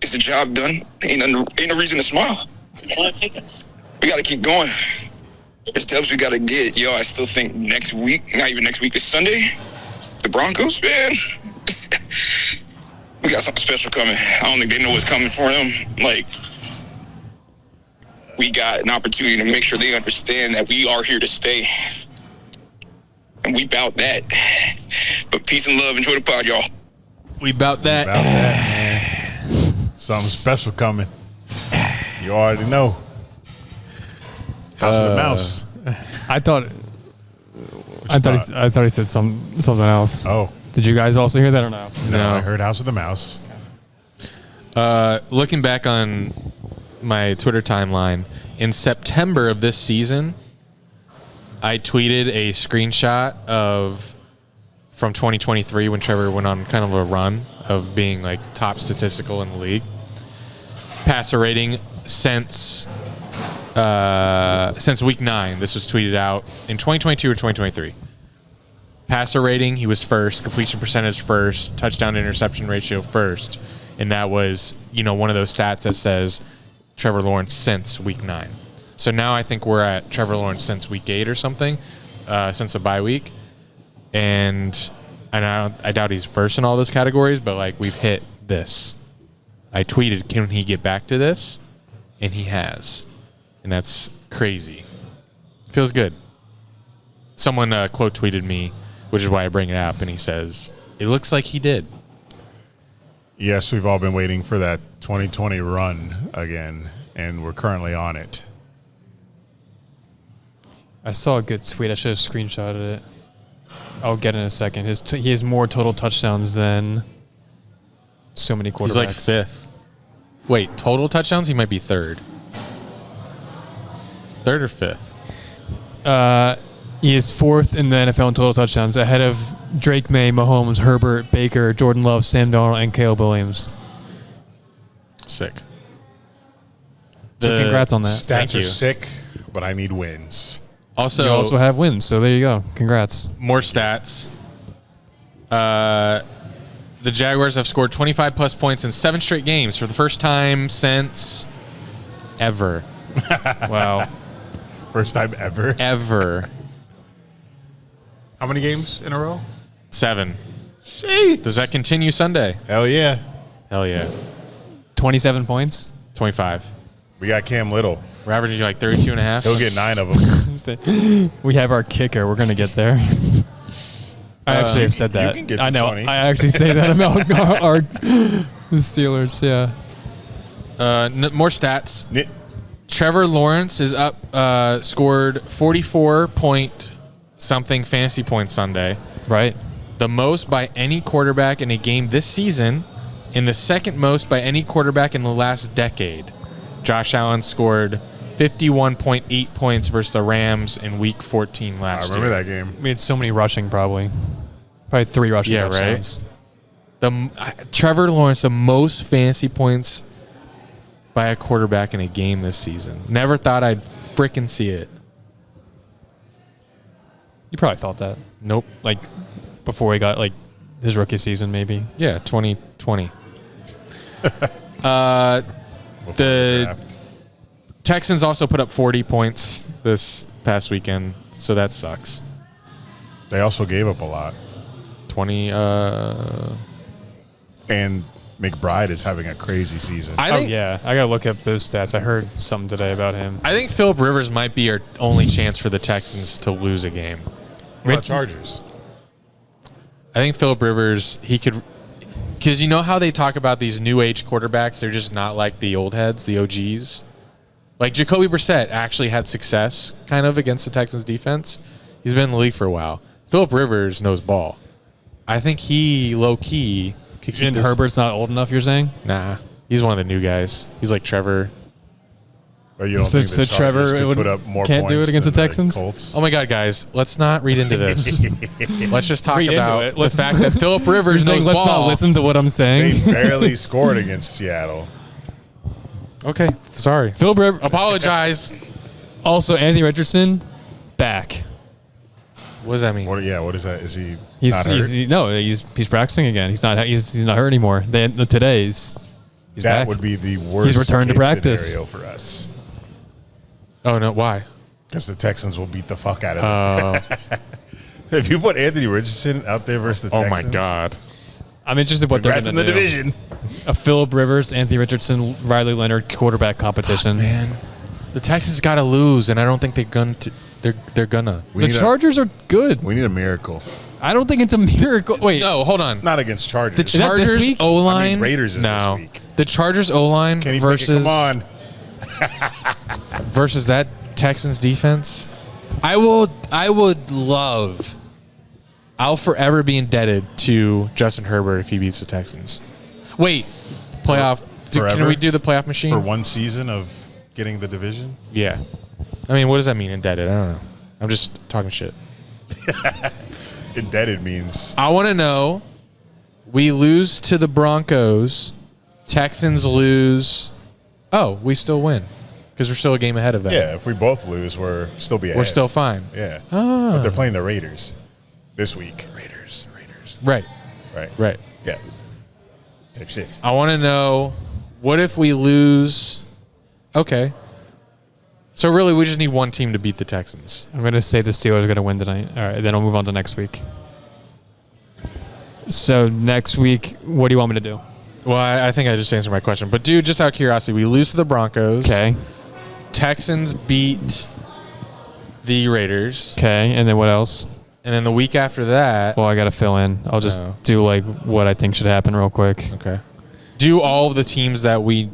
Is the job done? Ain't no reason to smile. We got to keep going. There's steps we got to get. Yo, I still think next week, not even next week, this Sunday, the Broncos, man, we got something special coming. I don't think they know what's coming for them. Like, we got an opportunity to make sure they understand that we are here to stay. And we bout that. But peace and love. Enjoy the pod, y'all. We bout that. About that, man. Something special coming. You already know. House of the Mouse. I thought he said something else. Oh. Did you guys also hear that or no? No, I heard House of the Mouse. Looking back on my Twitter timeline, in September of this season, I tweeted a screenshot from 2023 when Trevor went on kind of a run of being like top statistical in the league. Passer rating since week 9. This was tweeted out in 2022 or 2023. Passer rating, he was first. Completion percentage first. Touchdown to interception ratio first. And that was, one of those stats that says Trevor Lawrence since week 9. So now I think we're at Trevor Lawrence since week 8 or something, since the bye week. And I doubt he's first in all those categories, but like we've hit this. I tweeted, can he get back to this? And he has. And that's crazy. Feels good. Someone quote tweeted me, which is why I bring it up, and he says, it looks like he did. Yes, we've all been waiting for that 2020 run again, and we're currently on it. I saw a good tweet. I should have screenshotted it. I'll get it in a second. He has more total touchdowns than so many quarterbacks. He's like 5th. Wait, total touchdowns? He might be 3rd. 3rd or 5th? He is 4th in the NFL in total touchdowns, ahead of Drake May, Mahomes, Herbert, Baker, Jordan Love, Sam Darnold, and Caleb Williams. Sick. So congrats on that. Stats are sick, but I need wins. Also, you also have wins, so there you go. Congrats. More stats. The Jaguars have scored 25-plus points in 7 straight games for the first time since ever. Wow. First time ever? Ever. How many games in a row? 7. Shit. Does that continue Sunday? Hell yeah. Hell yeah. 27 points? 25. We got Cam Little. We're averaging like 32 and a half. He'll get 9 of them. We have our kicker. We're going to get there. I actually have said that. You can get to I know. 20. I actually say that about the Steelers, yeah. More stats. Trevor Lawrence is up, scored 44-point-something fantasy points Sunday. Right. The most by any quarterback in a game this season, and the second most by any quarterback in the last decade. Josh Allen scored 51.8 points versus the Rams in Week 14 last year. I remember that game. We had so many rushing, probably 3 rushing touchdowns. Right. Trevor Lawrence, the most fantasy points by a quarterback in a game this season. Never thought I'd frickin' see it. You probably thought that. Nope. Like before he got his rookie season, maybe. Yeah, 2020. The Texans also put up 40 points this past weekend, so that sucks. They also gave up a lot. 20. And McBride is having a crazy season. I gotta look up those stats. I heard something today about him. I think Phillip Rivers might be our only chance for the Texans to lose a game. What about Chargers? I think Phillip Rivers, he could, because you know how they talk about these new age quarterbacks, they're just not like the old heads, the OGs. Like Jacoby Brissett actually had success kind of against the Texans defense. He's been in the league for a while. Phillip Rivers knows ball. I think he low key could keep this. Herbert's not old enough, you're saying? Nah, he's one of the new guys. He's like Trevor. But you don't think the Chargers Trevor could put up more can't points do it against the than Texans? Colts? Oh my God, guys, let's not read into this. Let's just talk Read about into it. the fact that Phillip Rivers knows let's ball. not listen to what I'm They saying. barely scored against Seattle. Okay, sorry. Phillip Rivers. Apologize. Also, Anthony Richardson back. What does that mean? What is that? Is he He's not hurt? he's practicing again. He's not hurt anymore. Today he's that back. would be the worst He's returned to case practice. scenario for us. Oh, no, why? Because the Texans will beat the fuck out of them. If you put Anthony Richardson out there versus the Oh, Texans. my God. I'm interested what they're Congrats going in to the do. division. A Phillip Rivers, Anthony Richardson, Riley Leonard quarterback competition. Man, the Texans got to lose, and I don't think they're going to. They're gonna. We The need Chargers are good. We need a miracle. I don't think it's a miracle. Wait, No, hold on. Not against Chargers. The that this Chargers week? O line. I mean, Raiders is no. this week. The Chargers O line Kenny versus Pickett, come on. versus that Texans defense. I would love. I'll forever be indebted to Justin Herbert if he beats the Texans. Wait, playoff. Can Forever? we do the playoff machine? For one season of getting the division? Yeah. I mean, what does that mean, indebted? I don't know. I'm just talking shit. Indebted means I want to know, we lose to the Broncos, Texans lose. Oh, we still win because we're still a game ahead of them. if we both lose, we're still be ahead. We're still fine. Yeah. But they're playing the Raiders this week. Raiders. Right. Right. Yeah. Type shit. I want to know, what if we lose? Okay. So really, we just need one team to beat the Texans. I'm going to say the Steelers are going to win tonight. All right, then I'll move on to next week. So next week, what do you want me to do? Well, I think I just answered my question. But, dude, just out of curiosity, we lose to the Broncos. Okay. Texans beat the Raiders. Okay, and then what else? And then the week after that. Well, I got to fill in. I'll just No. do what I think should happen real quick. Okay. Do all of the teams that we.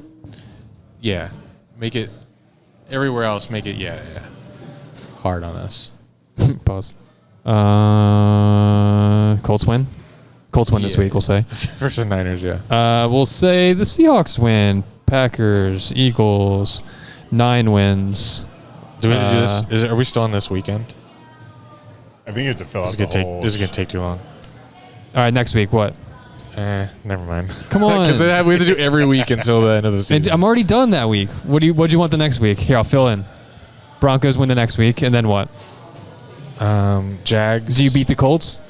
Yeah. Make it. Everywhere else, make it. Yeah. Hard on us. Pause. Colts win. Colts win this week, we'll say. Versus Niners, yeah. We'll say the Seahawks win. Packers, Eagles, 9 wins. Do we have to do this? Are we still on this weekend? I think you have to fill out This the is whole. going to take too long. All right, next week, what? Never mind. Come on. Because we have to do every week until the end of the season. I'm already done that week. What do you want the next week? Here, I'll fill in. Broncos win the next week, and then what? Jags. Do you beat the Colts?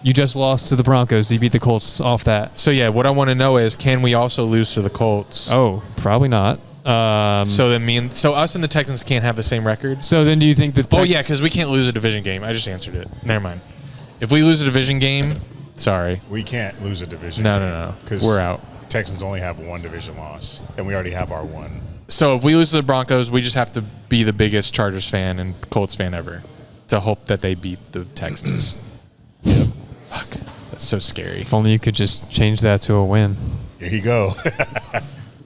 You just lost to the Broncos. Do you beat the Colts off that? So, yeah, what I want to know is, can we also lose to the Colts? Oh, probably not. So us and the Texans can't have the same record? So then do you think that... Oh, yeah, because we can't lose a division game. I just answered it. Never mind. If we lose a division game, sorry. We can't lose a division. No. Because We're out. Texans only have one division loss, and we already have our one. So if we lose to the Broncos, we just have to be the biggest Chargers fan and Colts fan ever to hope that they beat the Texans. Yep. Fuck. That's so scary. If only you could just change that to a win. Here you go.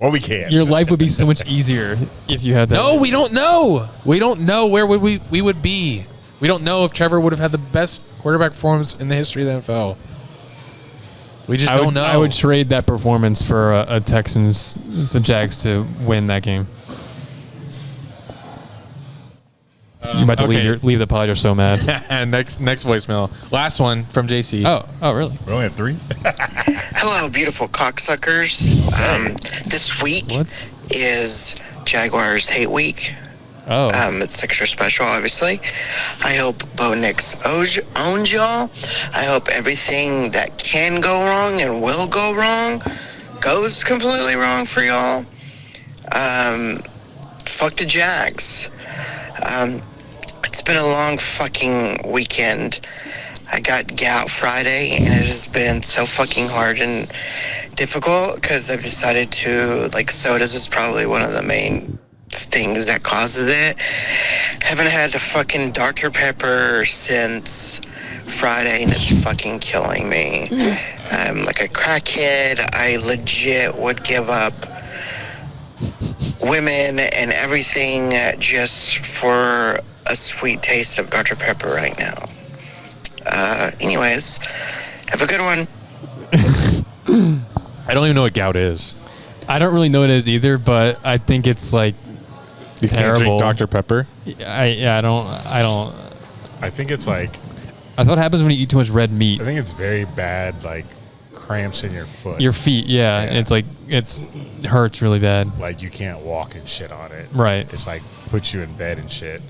Well, we can't. Your life would be so much easier if you had that. No, we don't know. We don't know where we would be. We don't know if Trevor would have had the best quarterback performance in the history of the NFL. We just don't know. I would trade that performance for a the Jags to win that game. You're about to leave the pod. You're so mad. next voicemail. Last one from JC. Oh, really? We only had 3? Hello, beautiful cocksuckers. This week is Jaguars Hate Week. Oh. It's extra special, obviously. I hope Bo Nix owns y'all. I hope everything that can go wrong and will go wrong goes completely wrong for y'all. Fuck the Jags. It's been a long fucking weekend. I got gout Friday, and it has been so fucking hard and difficult because I've decided to, sodas is probably one of the main things that causes it. Haven't had a fucking Dr. Pepper since Friday, and it's fucking killing me. I'm like a crackhead. I legit would give up women and everything just for a sweet taste of Dr. Pepper right now. Anyways, have a good one. I don't even know what gout is. I don't really know what it is either, but I think it's like you terrible. Can't drink Dr. Pepper? I don't. I think it's like. I thought it happens when you eat too much red meat. I think it's very bad, cramps in your foot. Your feet, yeah. It's like it hurts really bad. Like you can't walk and shit on it. Right. It's like puts you in bed and shit.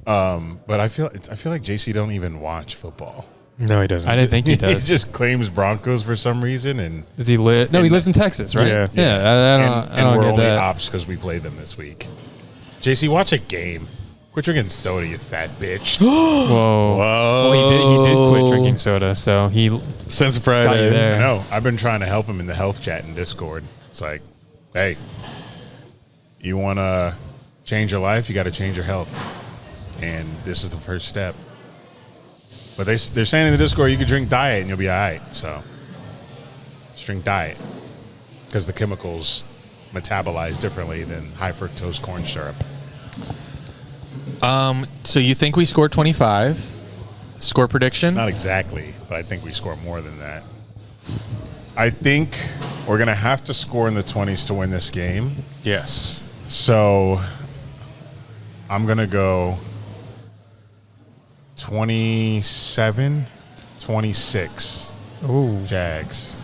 But I feel like JC don't even watch football. No, he doesn't. I didn't think he does. He just claims Broncos for some reason, and does he live? No, he lives in Texas, right? Yeah. I don't we're get only that. ops because we played them this week. JC, watch a game. Quit drinking soda, you fat bitch. Whoa. Well, he did quit drinking soda, so he since Friday. got you there. I know. I've been trying to help him in the health chat in Discord. It's like, hey, you want to change your life, you got to change your health. And this is the first step. But they're saying in the Discord you could drink diet and you'll be all right. So just drink diet because the chemicals metabolize differently than high fructose corn syrup. So you think we scored 25? Score prediction? Not exactly, but I think we score more than that. I think we're going to have to score in the 20s to win this game. Yes. So I'm going to go 27-26. Ooh. Jags.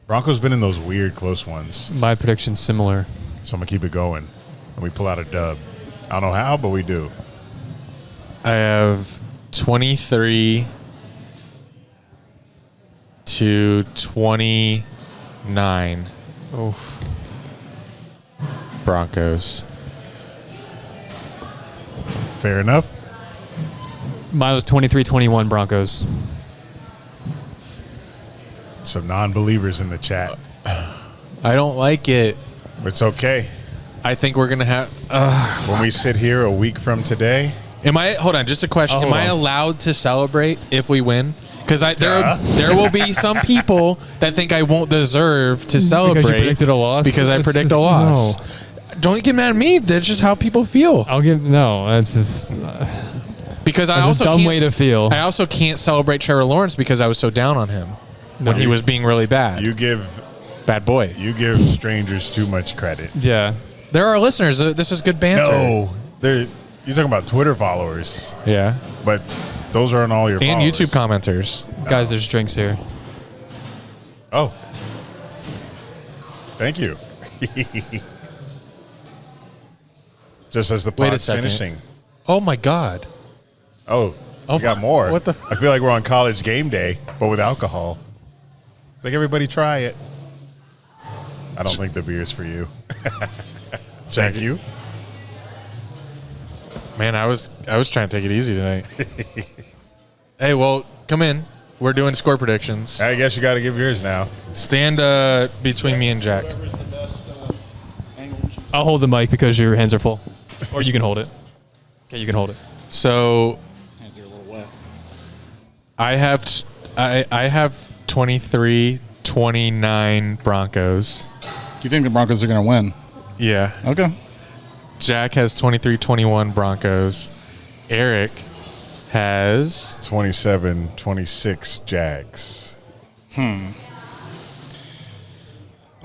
Broncos been in those weird close ones. My prediction's similar. So I'm going to keep it going. And we pull out a dub. I don't know how, but we do. I have 23 to 29. Oof. Broncos. Fair enough. Mine was 23-21 Broncos. Some non-believers in the chat. I don't like it. It's okay. I think we're going to have... when we sit here a week from today... Hold on, just a question. Am I allowed to celebrate if we win? Because there will be some people that think I won't deserve to celebrate. Because you predicted a loss? Because I predict a loss. No. Don't get mad at me. That's just how people feel. That's just... Because I also dumb way to feel. I also can't celebrate Trevor Lawrence because I was so down on him when he was being really bad. You give... Bad boy. You give strangers too much credit. Yeah. There are listeners. This is good banter. No. You're talking about Twitter followers. Yeah. But those aren't all your followers. And YouTube commenters. Guys, there's drinks here. Oh. Thank you. Just as the pod's finishing. Oh, my God. Oh, you got more. What the? I feel like we're on college game day, but with alcohol. It's like, everybody try it. I don't think the beer's for you. Thank you. Man, I was trying to take it easy tonight. Hey, well, come in. We're doing score predictions. I guess you got to give yours now. Stand between me and Jack. I'll hold the mic because your hands are full. Or you can hold it. Okay, you can hold it. So hands are a little wet. I have 23-29 Broncos. you think the Broncos are going to win? Yeah. Okay. Jack has 23-21 Broncos. Eric has 27-26 Jags. I'm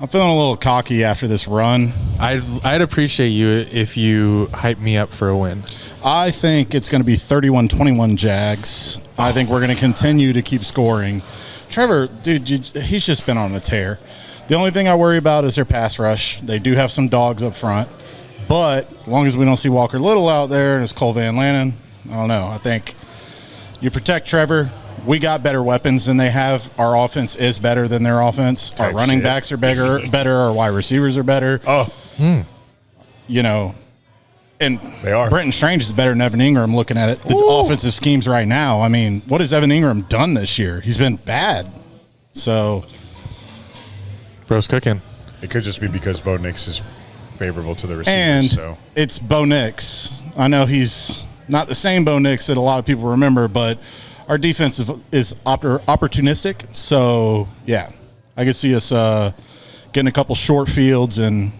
feeling a little cocky after this run. I'd appreciate you if you hype me up for a win. I think it's going to be 31-21 Jags. I think we're going to continue to keep scoring. Trevor, dude, he's just been on a tear. The only thing I worry about is their pass rush. They do have some dogs up front. But as long as we don't see Walker Little out there and it's Cole Van Lannon, I don't know. I think you protect Trevor. We got better weapons than they have. Our offense is better than their offense. Our running backs are better. Our wide receivers are better. You know, and they are. Brenton Strange is better than Evan Ingram looking at it. The offensive schemes right now. I mean, what has Evan Ingram done this year? He's been bad. So, bro's cooking. It could just be because Bo Nix is favorable to the receivers. And it's Bo Nix. I know he's not the same Bo Nix that a lot of people remember, but our defense is opportunistic. So, yeah, I could see us getting a couple short fields and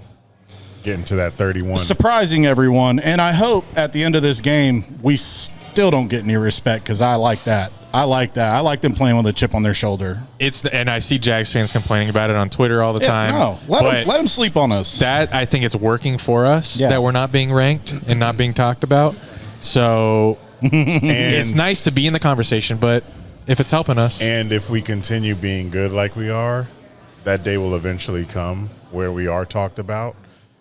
getting to that 31. Surprising everyone. And I hope at the end of this game we still don't get any respect because I like that. I like them playing with a chip on their shoulder. And I see Jags fans complaining about it on Twitter all the time. No, let them sleep on us. That I think it's working for us that we're not being ranked and not being talked about. So it's nice to be in the conversation, but if it's helping us. And if we continue being good like we are, that day will eventually come where we are talked about.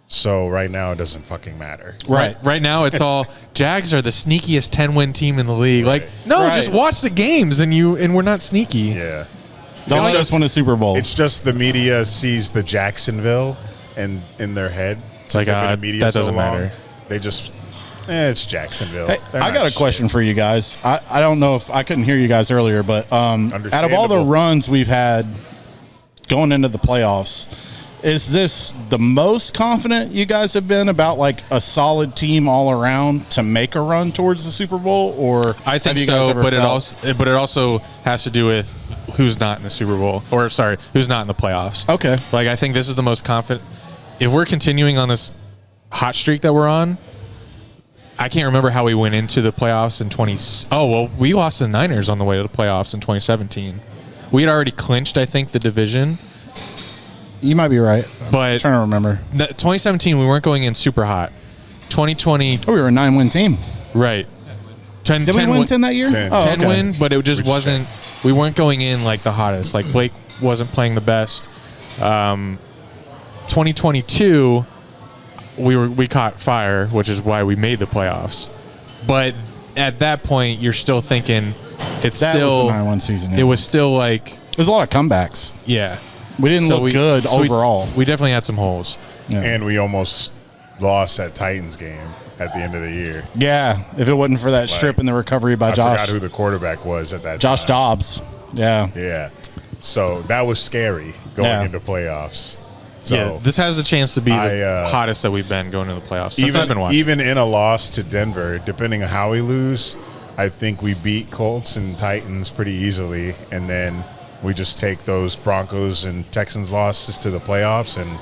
So right now it doesn't fucking matter. Right now it's all Jags are the sneakiest 10-win team in the league. Like, no, just watch the games and we're not sneaky. Yeah. Don't let us win a Super Bowl. It's just the media sees the Jacksonville and in their head. It's like, that doesn't matter. They just it's Jacksonville. Hey, I got a question for you guys. I don't know if I couldn't hear you guys earlier, but out of all the runs we've had going into the playoffs, is this the most confident you guys have been about like a solid team all around to make a run towards the Super Bowl? Or I think so, but it also has to do with who's not in the Super Bowl, or sorry, who's not in the playoffs. Okay, like I think this is the most confident. If we're continuing on this hot streak that we're on, I can't remember how we went into the playoffs in 20. Oh well, we lost the Niners on the way to the playoffs in 2017. We had already clinched, I think, the division. You might be right. But I'm trying to remember. 2017, we weren't going in super hot. 2020. We were a 9-win team. Right. 10, Did 10 we win 10 that year? 10 win, but it just wasn't. We weren't going in like the hottest. Like Blake wasn't playing the best. 2022, we caught fire, which is why we made the playoffs. But at that point, you're still thinking that was a 9-1 season. Yeah. It was still like there's a lot of comebacks. Yeah. We didn't look good overall. We definitely had some holes. Yeah. And we almost lost that Titans game at the end of the year. Yeah, if it wasn't for that strip and the recovery by Josh. I forgot who the quarterback was at that Josh time. Dobbs. Yeah. Yeah. So that was scary going into playoffs. So yeah, this has a chance to be the hottest that we've been going into the playoffs since I've been watching. Even in a loss to Denver, depending on how we lose, I think we beat Colts and Titans pretty easily, and then we just take those Broncos and Texans losses to the playoffs and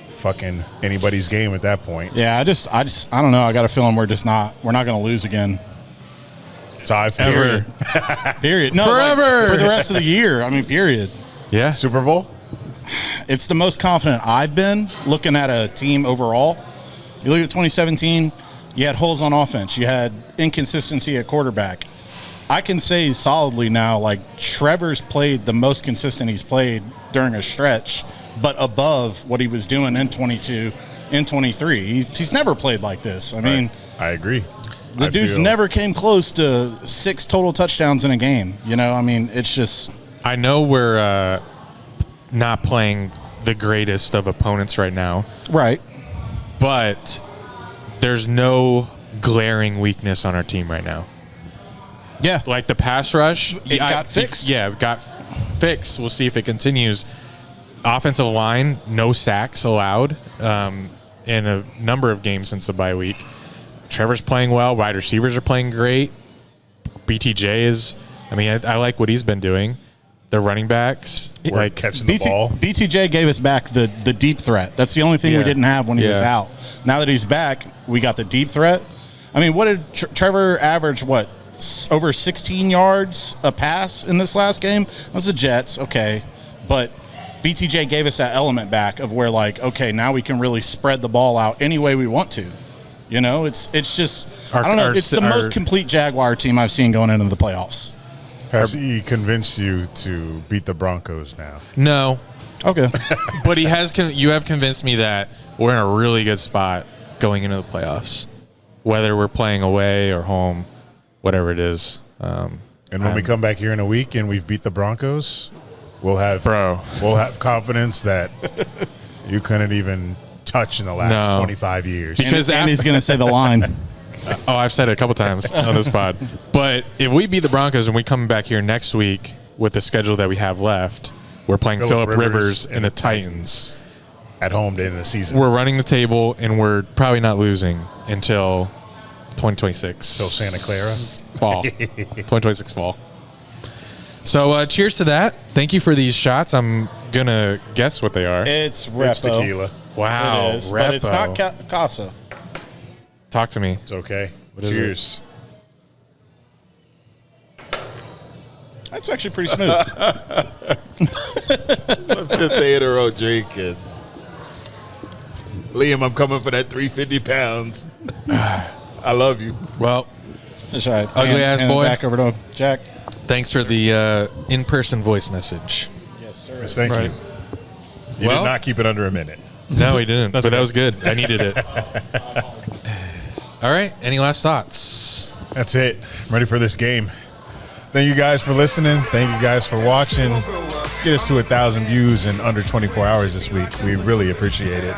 fucking anybody's game at that point. Yeah, I don't know. I got a feeling we're not going to lose again. That's how I feel. Ever. Period. No, forever. Like, for the rest of the year. I mean, period. Yeah. Super Bowl? It's the most confident I've been looking at a team overall. You look at 2017, you had holes on offense. You had inconsistency at quarterback. I can say solidly now, like, Trevor's played the most consistent he's played during a stretch, but above what he was doing in 22, in 23. He's never played like this. I mean, I agree. The dude's never came close to 6 total touchdowns in a game. You know, I mean, it's just. I know we're not playing the greatest of opponents right now. Right. But there's no glaring weakness on our team right now. Yeah. Like the pass rush. It got fixed. Yeah, it got fixed. We'll see if it continues. Offensive line, no sacks allowed in a number of games since the bye week. Trevor's playing well. Wide receivers are playing great. BTJ is, I mean, I like what he's been doing. their running backs, like catching the ball. BTJ gave us back the deep threat. That's the only thing we didn't have when he was out. Now that he's back, we got the deep threat. I mean, what did Trevor average? What, over 16 yards a pass in this last game? That was the Jets, okay, but BTJ gave us that element back of where, like, okay, now we can really spread the ball out any way we want to. You know, it's just I don't know. It's the most complete Jaguar team I've seen going into the playoffs. Has he convinced you to beat the Broncos now? No. Okay. But he has. You have convinced me that we're in a really good spot going into the playoffs, whether we're playing away or home, whatever it is. And when we come back here in a week and we've beat the Broncos, we'll have confidence that you couldn't even touch in the last 25 years. Because Andy's going to say the line. Oh, I've said it a couple times on this pod. But if we beat the Broncos and we come back here next week with the schedule that we have left, we're playing Phillip Rivers and the Titans. At home to end the season. We're running the table, and we're probably not losing until 2026. Until Santa Clara? Fall. 2026 fall. So cheers to that. Thank you for these shots. I'm going to guess what they are. It's Repo. It's tequila. Wow. It is, but it's not Casa. Talk to me. It's okay. Cheers. That's actually pretty smooth. Fifth day in a row drinking. Liam, I'm coming for that 350 pounds. I love you. Well, that's right. Ugly ass boy. Back over to Jack. Thanks for the in-person voice message. Yes, sir. Yes, thank you. You did not keep it under a minute. No, he didn't. But that was good. I needed it. All right. Any last thoughts? That's it. I'm ready for this game. Thank you guys for listening. Thank you guys for watching. Get us to 1,000 views in under 24 hours this week. We really appreciate it.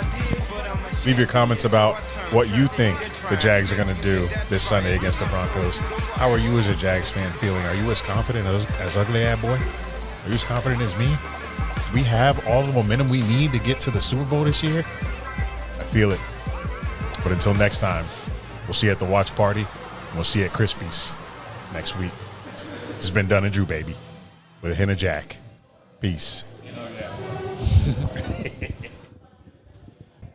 Leave your comments about what you think the Jags are going to do this Sunday against the Broncos. How are you as a Jags fan feeling? Are you as confident as Ugly Ad Boy? Are you as confident as me? Do we have all the momentum we need to get to the Super Bowl this year? I feel it. But until next time, we'll see you at the watch party, and we'll see you at Crispy's next week. This has been Dunn and Drew, baby, with a hint of Jack. Peace.